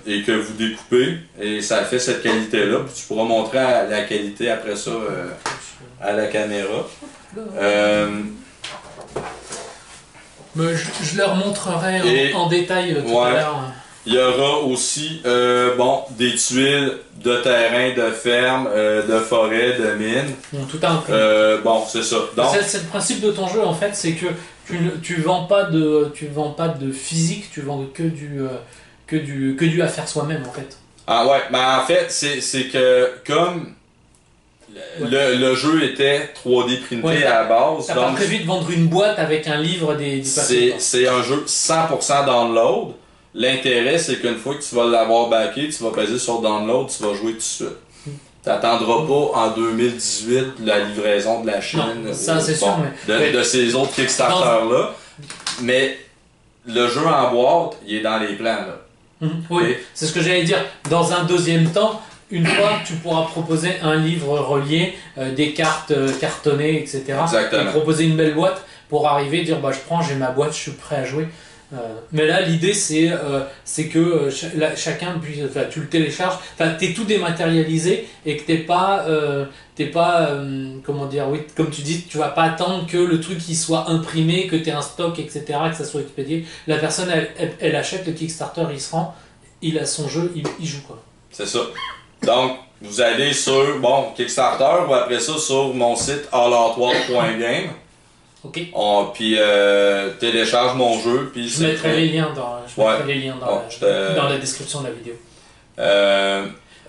Et que vous découpez et ça fait cette qualité là, tu pourras montrer la qualité après ça à la caméra. Mais je leur montrerai en détail tout à l'heure. Il y aura aussi des tuiles de terrain, de ferme, de forêt, de mine. Tout inclus. C'est ça. Donc, c'est le principe de ton jeu en fait, c'est que tu vends pas de physique, tu vends que que du à faire soi-même en fait. Ah ouais, mais en fait, c'est que comme le jeu était 3D printé à la base, T'as pas prévu de vendre une boîte avec un livre des papiers. C'est un jeu 100% download. L'intérêt, c'est qu'une fois que tu vas l'avoir backé, tu vas peser sur download, tu vas jouer tout de suite. T'attendras pas en 2018 la livraison de la Chine. Non, ça c'est sûr. De ces autres Kickstarter-là. Mais le jeu en boîte, il est dans les plans. Là. Oui, c'est ce que j'allais dire. Dans un deuxième temps, une fois que tu pourras proposer un livre relié, des cartes cartonnées, etc. Exactement. Et proposer une belle boîte pour arriver, dire bah je prends, j'ai ma boîte, je suis prêt à jouer. Mais là l'idée c'est que chacun puisse, tu le télécharges, t'es tout dématérialisé et que t'es pas comment dire, oui, comme tu dis, tu vas pas attendre que le truc il soit imprimé, que t'aies un stock, etc., que ça soit expédié. La personne elle achète le Kickstarter, il se rend, il a son jeu, il joue quoi. C'est ça. Donc vous allez sur Kickstarter ou après ça sur mon site allartoile.game. Ok. Puis télécharge mon jeu. Puis je mettrai les liens dans la description de la vidéo.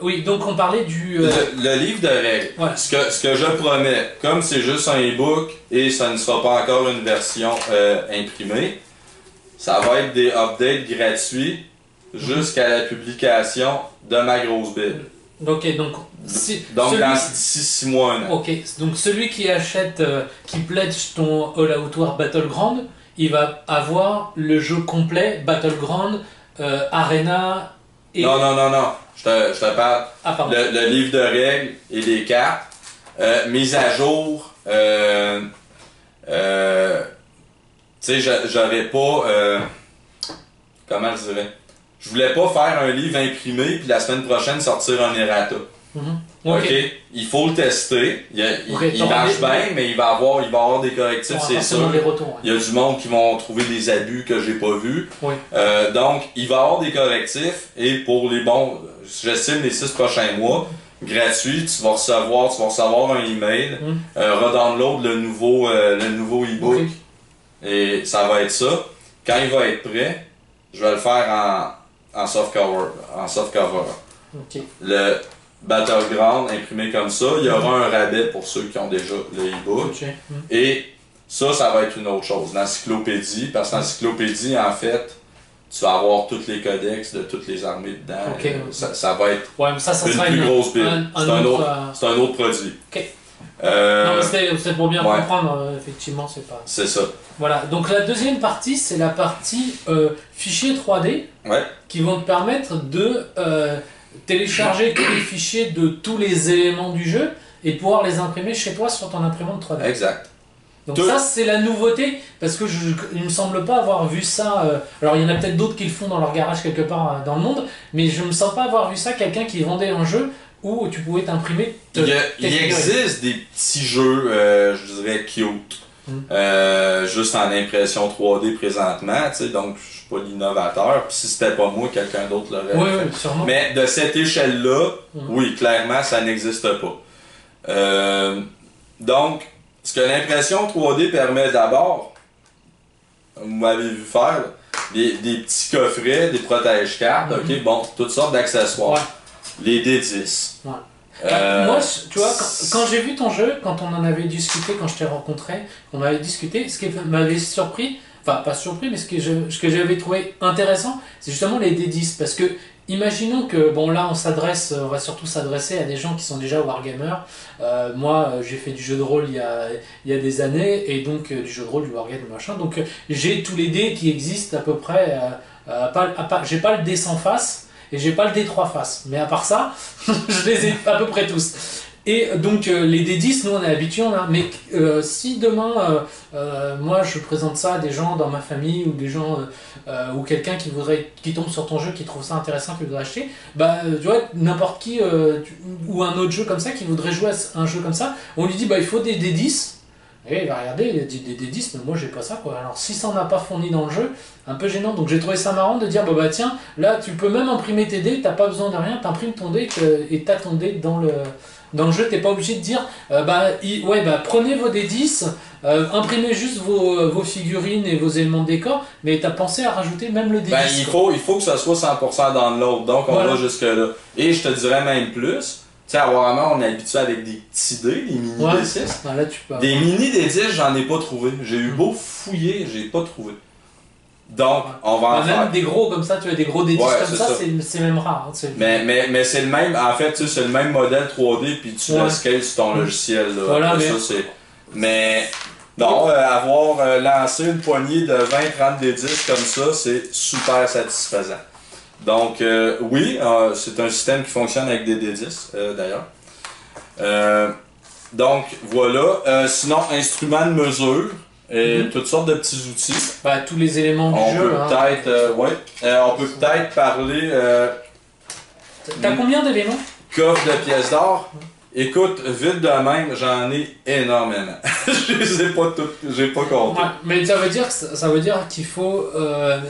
Oui, donc on parlait du... Le livre de règles. Ouais. Ce que je promets, comme c'est juste un e-book et ça ne sera pas encore une version imprimée, ça va être des updates gratuits jusqu'à la publication de ma grosse Bible. Ok, donc d'ici 6 mois, un an. Ok, donc celui qui achète, qui pledge ton All Out War Battleground, il va avoir le jeu complet, Battleground, Arena et... Non, je te parle. Le livre de règles et les cartes, mise à jour, tu sais, j'avais pas... comment je dirais? Je voulais pas faire un livre imprimé puis la semaine prochaine sortir un errata. Ok. Il faut le tester. Il marche bien, mais il va avoir des correctifs, c'est sûr. Il y a du monde qui vont trouver des abus que j'ai pas vus. Donc, il va y avoir des correctifs et pour les bons, j'estime les 6 prochains mois, gratuit, tu vas recevoir un email, redownload le nouveau e-book et ça va être ça. Quand il va être prêt, je vais le faire en softcover. Le Battleground imprimé comme ça, il y aura un rabais pour ceux qui ont déjà le e-book. Et ça va être une autre chose. L'encyclopédie, parce que l'encyclopédie, en fait, tu vas avoir tous les codex de toutes les armées dedans. Ça va être une plus grosse Bible. C'est un autre produit. Non, c'était pour bien comprendre, effectivement, c'est pas... C'est ça. Voilà, donc la deuxième partie, c'est la partie fichiers 3D qui vont te permettre de télécharger tous les fichiers de tous les éléments du jeu et de pouvoir les imprimer chez toi sur ton imprimante 3D. Exact. Donc ça, c'est la nouveauté, parce que il me semble pas avoir vu ça... alors, il y en a peut-être d'autres qui le font dans leur garage quelque part dans le monde, mais je me sens pas avoir vu ça, quelqu'un qui vendait un jeu où tu pouvais t'imprimer... Il existe des petits jeux, je dirais, cute. Juste en impression 3D présentement, tu sais, donc je suis pas l'innovateur, puis si c'était pas moi, quelqu'un d'autre l'aurait fait. Sûrement. Mais de cette échelle-là, oui, clairement, ça n'existe pas. Donc, ce que l'impression 3D permet d'abord, vous m'avez vu faire, des petits coffrets, des protège-cartes, toutes sortes d'accessoires. Les D10. Moi, tu vois, quand j'ai vu ton jeu, quand on en avait discuté, quand je t'ai rencontré, on avait discuté, ce qui m'avait surpris, enfin pas surpris, mais ce que j'avais trouvé intéressant, c'est justement les D10, parce que imaginons que, bon là on va surtout s'adresser à des gens qui sont déjà wargamers. Moi j'ai fait du jeu de rôle il y a des années, et donc du jeu de rôle, du wargame, machin, donc j'ai tous les dés qui existent à peu près, j'ai pas le dé sans face, et j'ai pas le D3 face, mais à part ça, je les ai à peu près tous. Et donc les D10, nous on est habitués, mais si demain, moi je présente ça à des gens dans ma famille, ou des gens, ou quelqu'un qui tombe sur ton jeu, qui trouve ça intéressant, qui voudrait acheter, tu vois, n'importe qui, ou un autre jeu comme ça, qui voudrait jouer à un jeu comme ça, on lui dit il faut des D10, et il va regarder, il dit des D10, mais moi j'ai pas ça quoi. Alors si ça en a pas fourni dans le jeu, un peu gênant, donc j'ai trouvé ça marrant de dire tiens, là tu peux même imprimer tes dés, t'as pas besoin de rien, t'imprimes ton dé et t'as ton dé dans Dans le jeu, t'es pas obligé de dire prenez vos D10, imprimez juste vos figurines et vos éléments de décor, mais t'as pensé à rajouter même le D10. Ben, il faut que ça soit 100% dans l'autre, donc on va jusque-là. Et je te dirais même plus, tu sais, à Warhammer, on est habitué avec des petits dés, des mini D6. Ah, là, tu peux des mini D10, j'en ai pas trouvé. J'ai eu beau fouiller, j'ai pas trouvé. Donc, on va en faire. Même des gros comme ça, tu as des gros D10 comme ça, c'est même rare. Hein, mais c'est le même, en fait, c'est le même modèle 3D, puis tu le scales sur ton logiciel. Là. Voilà, mais non, avoir lancé une poignée de 20-30 D10 comme ça, c'est super satisfaisant. Donc, oui, c'est un système qui fonctionne avec des D10, d'ailleurs. Donc, voilà. Sinon, instruments de mesure. Toutes sortes de petits outils. Tous les éléments du jeu. On peut peut-être parler. T'as combien d'éléments? Coffre de pièces d'or. Écoute, vite de même, j'en ai énormément. Je les ai pas toutes, j'ai pas compté. Ouais, mais ça veut dire qu'il faut.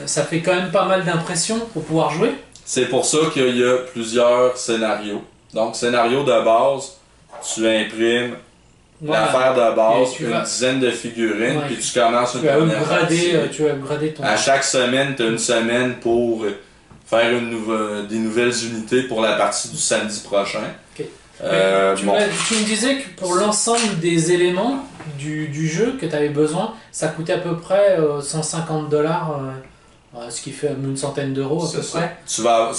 Ça fait quand même pas mal d'impressions pour pouvoir jouer. C'est pour ça qu'il y a plusieurs scénarios. Donc, scénario de base, tu imprimes. L'affaire de base, une dizaine de figurines, puis tu commences une première partie. Tu vas upgrader ton... À chaque semaine, tu as une semaine pour faire des nouvelles unités pour la partie du samedi prochain. Okay. Tu me disais que pour l'ensemble des éléments du jeu que tu avais besoin, ça coûtait à peu près $150, ce qui fait une centaine d'euros à peu près. Tu vas,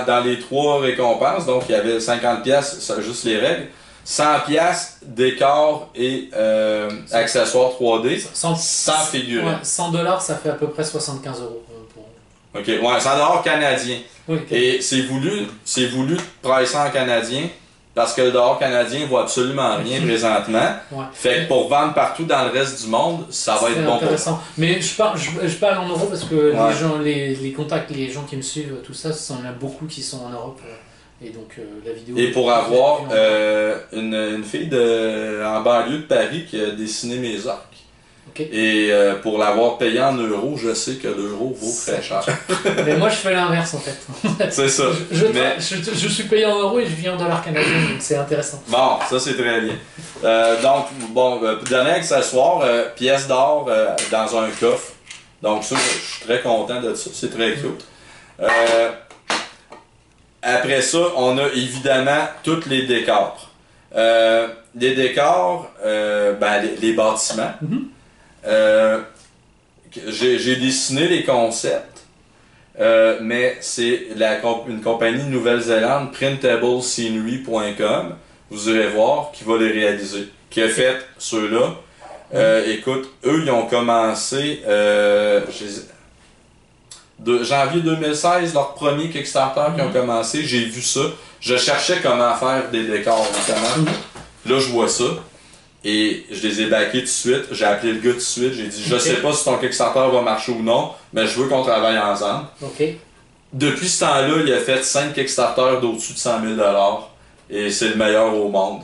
dans les 3 récompenses, donc il y avait 50$, juste les règles. 100$ décor et accessoires 3D, sans figurines. 100$, ça fait à peu près 75 euros. Ok, ouais, 100$ canadien. Oui, okay. Et c'est voulu de pricer en canadien parce que le dollar canadien vaut absolument rien présentement. Ouais. Fait que pour vendre partout dans le reste du monde, ça va être bon intéressant. Pour... Mais je parle en euros parce que les gens, les contacts, les gens qui me suivent, tout ça, il y en a beaucoup qui sont en Europe. Et donc la vidéo. Et pour avoir une fille en banlieue de Paris qui a dessiné mes arcs. Okay. Et pour l'avoir payé en euros, je sais que l'euro vaut très cher. Mais moi je fais l'inverse en fait. C'est ça. Je suis payé en euros et je vis en dollars canadiens, donc c'est intéressant. Bon, ça c'est très bien. Donc, dernier accessoire, pièce d'or dans un coffre. Donc ça, je suis très content de ça, c'est très cute. Après ça, on a évidemment tous les décors. Les décors, les bâtiments. J'ai dessiné les concepts, mais c'est une compagnie de Nouvelle-Zélande, printablescenery.com, vous irez voir, qui va les réaliser. Qui a fait ceux-là. Écoute, eux, ils ont commencé... de janvier 2016, leur premier Kickstarter qui ont commencé, j'ai vu ça. Je cherchais comment faire des décors, notamment. Là, je vois ça. Et je les ai backés tout de suite. J'ai appelé le gars tout de suite. J'ai dit, je sais pas si ton Kickstarter va marcher ou non, mais je veux qu'on travaille ensemble. Okay. Depuis ce temps-là, il a fait 5 Kickstarter d'au-dessus de 100 000 $. Et c'est le meilleur au monde.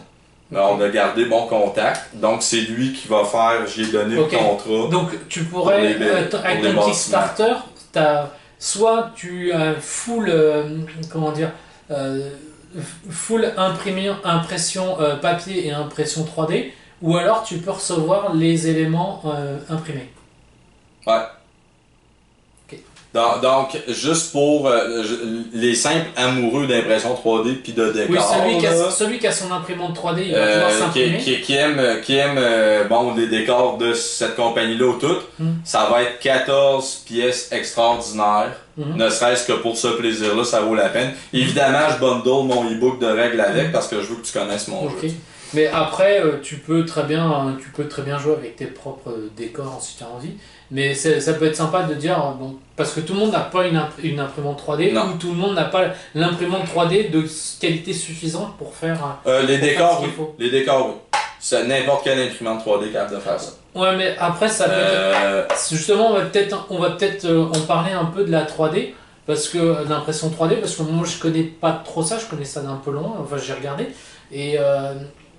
Okay. On a gardé bon contact. Donc, c'est lui qui va faire, j'ai donné le contrat. Donc, tu pourrais, avec ton Kickstarter, soit tu full impression papier et impression 3D, ou alors tu peux recevoir les éléments imprimés. Ouais. Okay. Donc, juste pour les simples amoureux d'impression 3D puis de décor. Oui, celui qui a son imprimante 3D, il va pouvoir s'imprimer. Qui aime les décors de cette compagnie-là ou tout, ça va être 14 pièces extraordinaires. Ne serait-ce que pour ce plaisir-là, ça vaut la peine. Évidemment, je bundle mon e-book de règles avec parce que je veux que tu connaisses mon jeu. Mais après, tu peux très bien jouer avec tes propres décors si tu as envie. Mais ça peut être sympa de dire, parce que tout le monde n'a pas une imprimante 3D, ou tout le monde n'a pas l'imprimante 3D de qualité suffisante pour faire les décors, oui. Les décors, oui. C'est n'importe quelle imprimante 3D capable de faire ça. Ouais, mais après, ça peut être... Justement, on va peut-être en parler un peu de la 3D, parce que l'impression 3D, parce que moi je connais pas trop ça, je connais ça d'un peu loin, enfin j'ai regardé. Et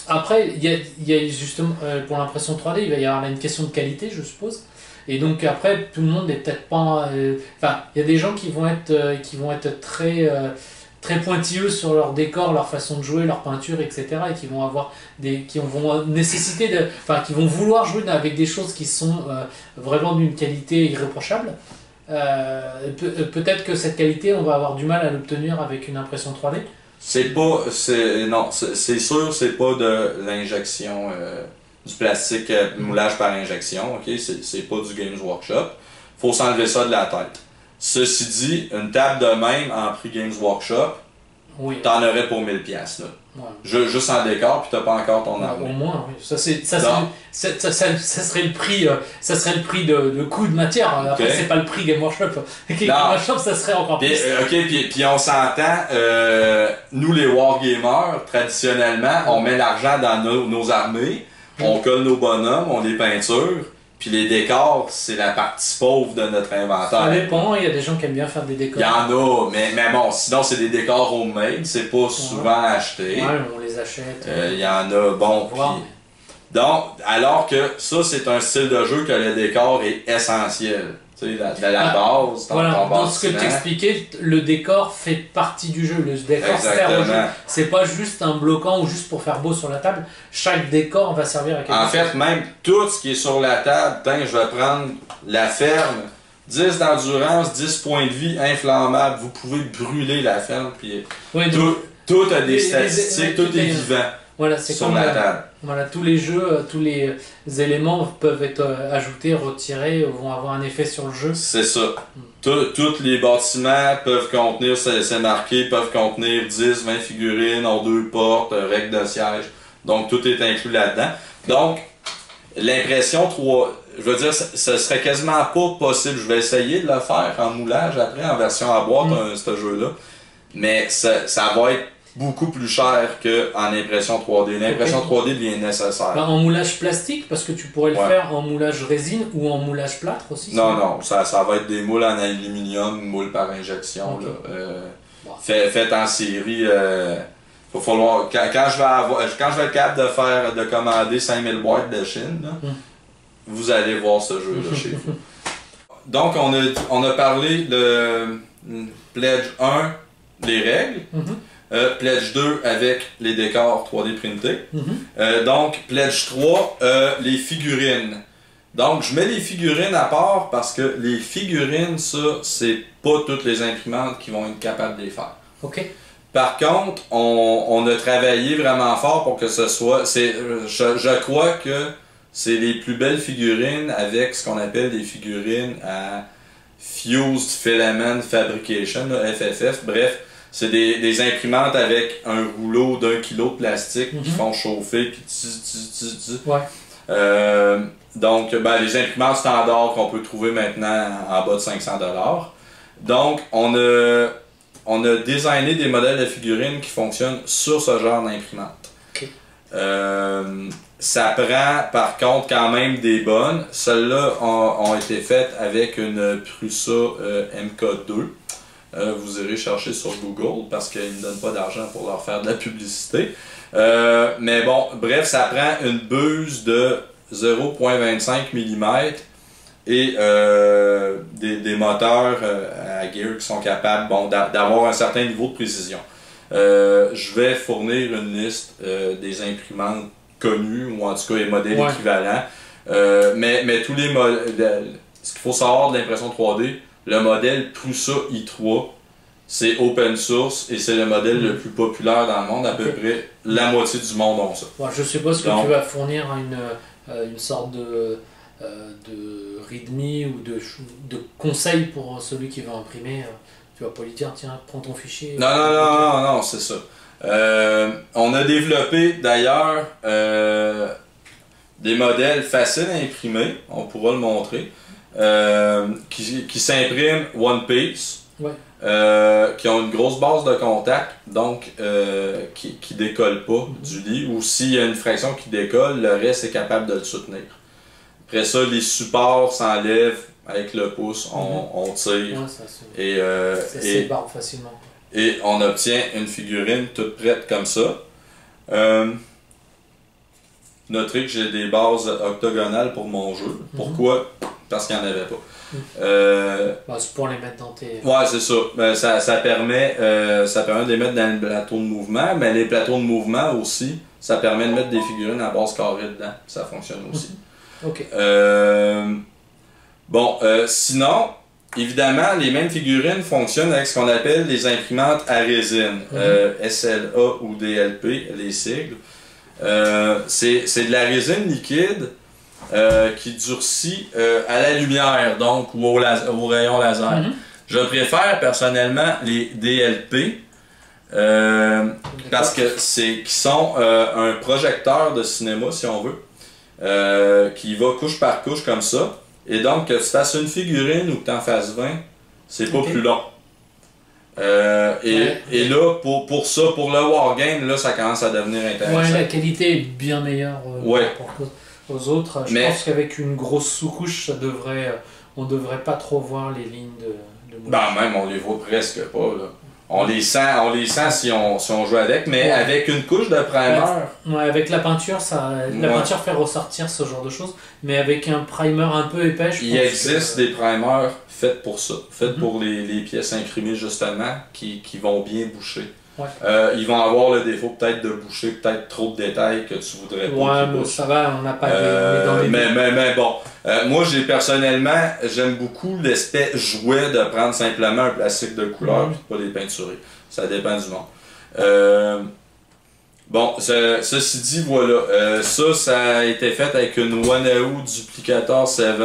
après, il y a justement, pour l'impression 3D, il va y avoir une question de qualité, je suppose. Et donc après, tout le monde n'est peut-être pas... Enfin, il y a des gens qui vont être très... très pointilleux sur leur décor, leur façon de jouer, leur peinture, etc. et qui vont avoir qui vont nécessiter qui vont vouloir jouer avec des choses qui sont vraiment d'une qualité irréprochable. Peut-être que cette qualité, on va avoir du mal à l'obtenir avec une impression 3D. C'est sûr, c'est pas de l'injection du plastique moulage par injection, ok? C'est pas du Games Workshop. Faut s'enlever ça de la tête. Ceci dit, une table de même en prix Games Workshop, oui, t'en aurais pour 1000$, là. Ouais. Juste en décor, puis t'as pas encore ton armée. Au moins, oui. Ça serait le prix, ça serait le prix de coût de matière. Après, Okay. c'est pas le prix Game Workshop. Game Workshop, ça serait encore plus. Puis on s'entend, nous les wargamers, traditionnellement, on met l'argent dans nos armées, on colle nos bonhommes, on les peinture, puis les décors, c'est la partie pauvre de notre inventaire. Ça dépend, il y a des gens qui aiment bien faire des décors. Il y en a, mais bon, sinon c'est des décors homemade, c'est pas souvent acheté. Ouais, on les achète. Il y en a, bon. Donc, alors que ça, c'est un style de jeu que le décor est essentiel. Tu sais, la base, dans ce que tu expliquais, le décor fait partie du jeu. Le décor sert au jeu. C'est pas juste un bloquant ou juste pour faire beau sur la table. Chaque décor va servir à quelque chose. En fait, même tout ce qui est sur la table, je vais prendre la ferme, 10 d'endurance, 10 points de vie, inflammable. Vous pouvez brûler la ferme, puis tout a des statistiques, tout est vivant. Voilà, c'est sur la table. Voilà, tous les jeux, tous les éléments peuvent être ajoutés, retirés, vont avoir un effet sur le jeu. C'est ça. Tous les bâtiments peuvent contenir, c'est marqué, peuvent contenir 10, 20 figurines, ont 2 portes, règles de siège. Donc tout est inclus là-dedans. Donc, l'impression 3, je veux dire, ce serait quasiment pas possible. Je vais essayer de le faire en moulage après, en version à boîte, ce jeu-là. Mais ça va être beaucoup plus cher qu'en impression 3D. L'impression 3D devient nécessaire. En moulage plastique, parce que tu pourrais le faire en moulage résine ou en moulage plâtre aussi. Non, ça va être des moules en aluminium, moules par injection. Faites en série. Va falloir, quand je vais être capable de commander 5000 boîtes de Chine, là, vous allez voir ce jeu-là chez vous. Donc, on a parlé de Pledge 1, les règles. Pledge 2 avec les décors 3D printés. Donc, Pledge 3, les figurines. Donc, je mets les figurines à part parce que les figurines, ça, c'est pas toutes les imprimantes qui vont être capables de les faire. OK. Par contre, on a travaillé vraiment fort pour que ce soit... Je crois que c'est les plus belles figurines avec ce qu'on appelle des figurines à Fused Filament Fabrication, FFF. Bref, c'est des imprimantes avec un rouleau d'1 kg de plastique qui font chauffer puis donc les imprimantes standards qu'on peut trouver maintenant en bas de 500$. Donc on a designé des modèles de figurines qui fonctionnent sur ce genre d'imprimante. Okay. Ça prend par contre quand même des bonnes. Celles-là ont été faites avec une Prusa MK2. Vous irez chercher sur Google parce qu'ils ne donnent pas d'argent pour leur faire de la publicité. Mais bon, bref, ça prend une buse de 0.25 mm et des moteurs à gear qui sont capables d'avoir un certain niveau de précision. Je vais fournir une liste des imprimantes connues, ou en tout cas les modèles équivalents. Mais tous les modèles, ce qu'il faut savoir de l'impression 3D, le modèle Prusa i3, c'est open source et c'est le modèle le plus populaire dans le monde. À peu près la moitié du monde ont ça. Bon, je suppose que tu vas fournir une sorte de readme ou de conseil pour celui qui va imprimer. Tu vas pas lui dire, tiens, prends ton fichier. Non, c'est ça. On a développé d'ailleurs des modèles faciles à imprimer, on pourra le montrer. Qui s'impriment one piece, qui ont une grosse base de contact, donc qui décolle pas du lit, ou s'il y a une fraction qui décolle, le reste est capable de le soutenir. Après ça, les supports s'enlèvent avec le pouce, on tire, ça s'ébarre facilement. Et on obtient une figurine toute prête comme ça. Notez que j'ai des bases octogonales pour mon jeu. Pourquoi? parce qu'il n'y en avait pas. Bah, c'est pour les mettre dans tes... Ouais, c'est ça. Ça permet de les mettre dans le plateau de mouvement, mais les plateaux de mouvement aussi, ça permet de mettre des figurines à base carrée dedans. Ça fonctionne aussi. Ok. Sinon, évidemment, les mêmes figurines fonctionnent avec ce qu'on appelle les imprimantes à résine, SLA ou DLP, les sigles. C'est de la résine liquide qui durcit à la lumière, donc, ou au rayon laser. Je préfère personnellement les DLP parce que qui sont un projecteur de cinéma, si on veut, qui va couche par couche comme ça. Et donc, que tu fasses une figurine ou que tu en fasses 20, c'est pas plus long. Et là, pour le wargame, là, ça commence à devenir intéressant. Ouais, la qualité est bien meilleure par rapport aux autres. Je pense qu'avec une grosse sous-couche, on devrait pas trop voir les lignes de mouche. Ben, même, on les voit presque pas, là. On les sent si on joue avec, mais avec une couche de primer. Ouais, avec la peinture, la peinture fait ressortir ce genre de choses, mais avec un primer un peu épais, je pense. Il existe des primers faits pour ça, faits pour les pièces imprimées justement, qui vont bien boucher. Ils vont avoir le défaut peut-être de boucher peut-être trop de détails que tu voudrais pas. Ouais, mais ça va, on n'a pas dans les mais bon, moi j'aime beaucoup l'aspect jouet de prendre simplement un plastique de couleur et de pas les peinturer. Ça dépend du monde. Ceci dit, voilà, ça a été fait avec une Wanao Duplicator 7.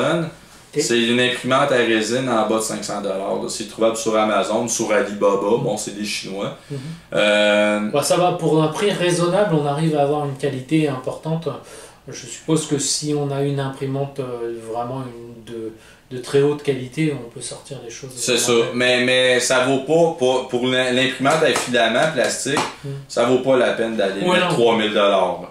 C'est une imprimante à résine en bas de 500$. C'est trouvable sur Amazon, sur Alibaba. Bon, c'est des Chinois. Ça va, pour un prix raisonnable, on arrive à avoir une qualité importante. Je suppose que si on a une imprimante vraiment de très haute qualité, on peut sortir des choses. C'est ça, mais ça vaut pas, pour l'imprimante à filament plastique, ça vaut pas la peine d'aller mettre 3000$.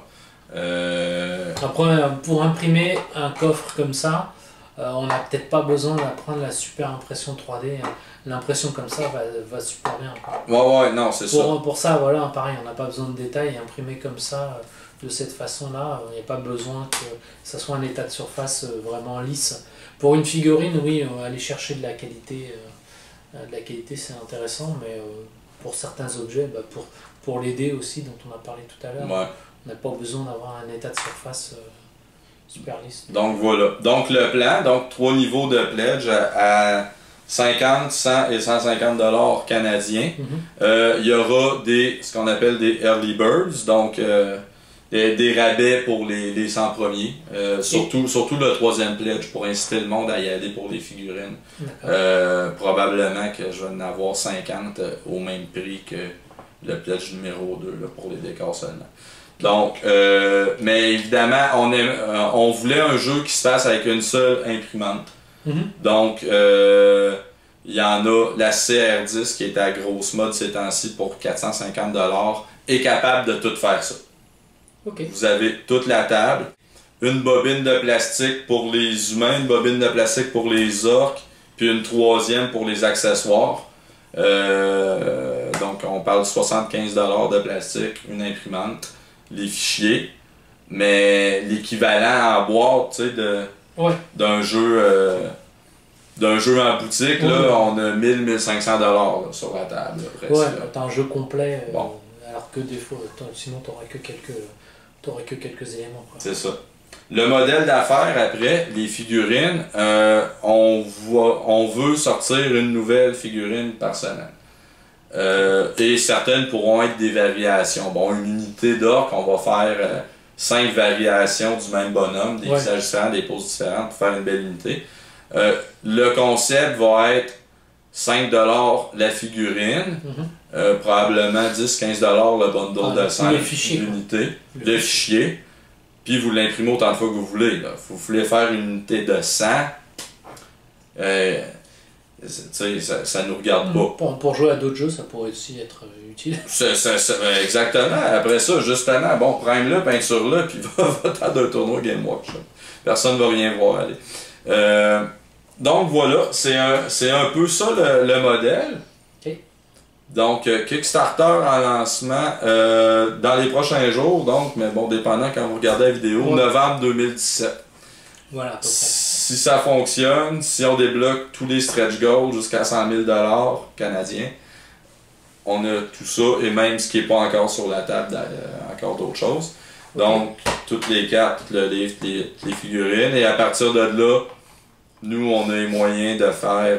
Après, pour imprimer un coffre comme ça, on n'a peut-être pas besoin d'apprendre la super impression 3D. L'impression comme ça va super bien. Non, c'est ça. Pour ça, voilà, pareil, on n'a pas besoin de détails. Imprimer comme ça, de cette façon-là, il n'y a pas besoin que ça soit un état de surface vraiment lisse. Pour une figurine, oui, aller chercher de la qualité, c'est intéressant, mais pour certains objets, pour les dés aussi, dont on a parlé tout à l'heure, on n'a pas besoin d'avoir un état de surface super lisse. Donc voilà. Donc le plan, 3 niveaux de pledge à 50, 100 et 150$ canadiens. Il y aura ce qu'on appelle des early birds, donc des rabais pour les 100 premiers. Surtout le 3e pledge pour inciter le monde à y aller pour les figurines. Probablement que je vais en avoir 50 au même prix que le pledge numéro 2 là, pour les décors seulement. Donc, mais évidemment, on voulait un jeu qui se fasse avec une seule imprimante. Donc, il y en a la CR10 qui est à grosse mode ces temps-ci pour 450$, est capable de tout faire ça. Vous avez toute la table, une bobine de plastique pour les humains, une bobine de plastique pour les orques, puis une 3e pour les accessoires. Donc, on parle de 75$ de plastique, une imprimante, les fichiers, mais l'équivalent en boîte, tu sais, d'un jeu en boutique, là, on a 1000-1500$ sur la table. T'as un jeu complet, alors que des fois, sinon t'aurais que quelques éléments. C'est ça. Le modèle d'affaires après, les figurines, on veut sortir une nouvelle figurine par semaine. Et certaines pourront être des variations. Bon, une unité d'orque, on va faire 5 variations du même bonhomme, des visages différents, des poses différentes pour faire une belle unité. Le concept va être 5$ la figurine, probablement 10-15$ le bundle de 5 unités, le fichier, puis vous l'imprimez autant de fois que vous voulez. Là. Vous voulez faire une unité de 100, ça nous regarde pas. Pour jouer à d'autres jeux, ça pourrait aussi être utile. Exactement. Après ça, justement, bon, prime-le, peinture-le, puis va dans un tournoi Game Workshop. Personne ne va rien voir aller. Donc voilà, c'est un peu ça le modèle. Donc Kickstarter en lancement dans les prochains jours, donc, mais bon, dépendant quand vous regardez la vidéo, novembre 2017. Voilà, à peu près. si ça fonctionne, si on débloque tous les stretch goals jusqu'à 100 000 $ canadiens, on a tout ça et même ce qui n'est pas encore sur la table, encore d'autres choses. Donc, toutes les cartes, tout le livre, les figurines. Et à partir de là, nous, on a les moyens de faire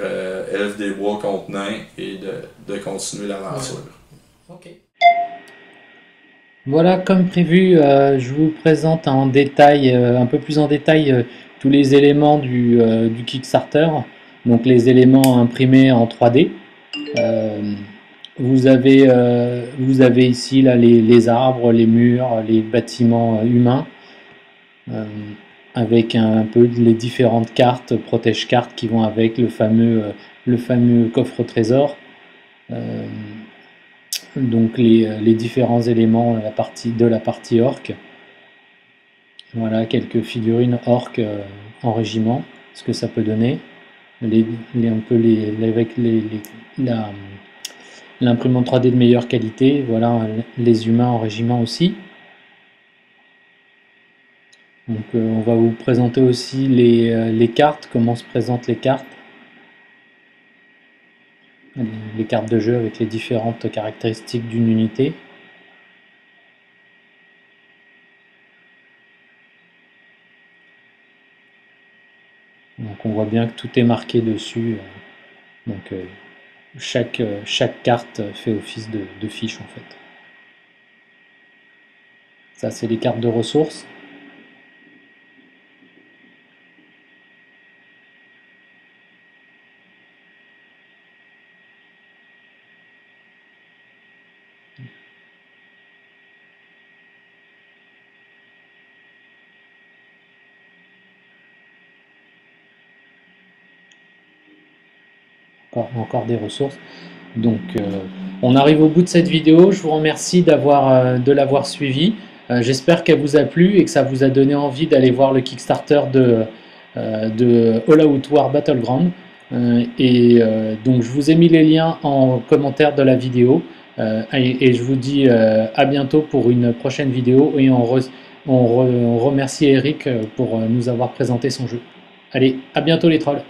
Elfe des Bois contre Nains et de continuer l'aventure. Ok. Voilà, comme prévu, je vous présente en détail, un peu plus en détail, tous les éléments du Kickstarter. Donc les éléments imprimés en 3D. Vous avez ici là, les arbres, les murs, les bâtiments humains, avec un peu les différentes cartes, protège-cartes qui vont avec le fameux coffre au trésor. Donc les différents éléments de la partie orc. Voilà, quelques figurines orc en régiment, ce que ça peut donner. Avec l'imprimante 3D de meilleure qualité, voilà, les humains en régiment aussi. Donc on va vous présenter aussi les cartes, comment se présentent les cartes. Les cartes de jeu avec les différentes caractéristiques d'une unité. Donc on voit bien que tout est marqué dessus. Donc chaque carte fait office de fiche en fait. Ça c'est les cartes de ressources. Encore des ressources. Donc on arrive au bout de cette vidéo. Je vous remercie de l'avoir suivi. J'espère qu'elle vous a plu et que ça vous a donné envie d'aller voir le Kickstarter de All Out War Battleground. Donc je vous ai mis les liens en commentaire de la vidéo. Et je vous dis à bientôt pour une prochaine vidéo. Et on remercie Eric pour nous avoir présenté son jeu. Allez, à bientôt les trolls.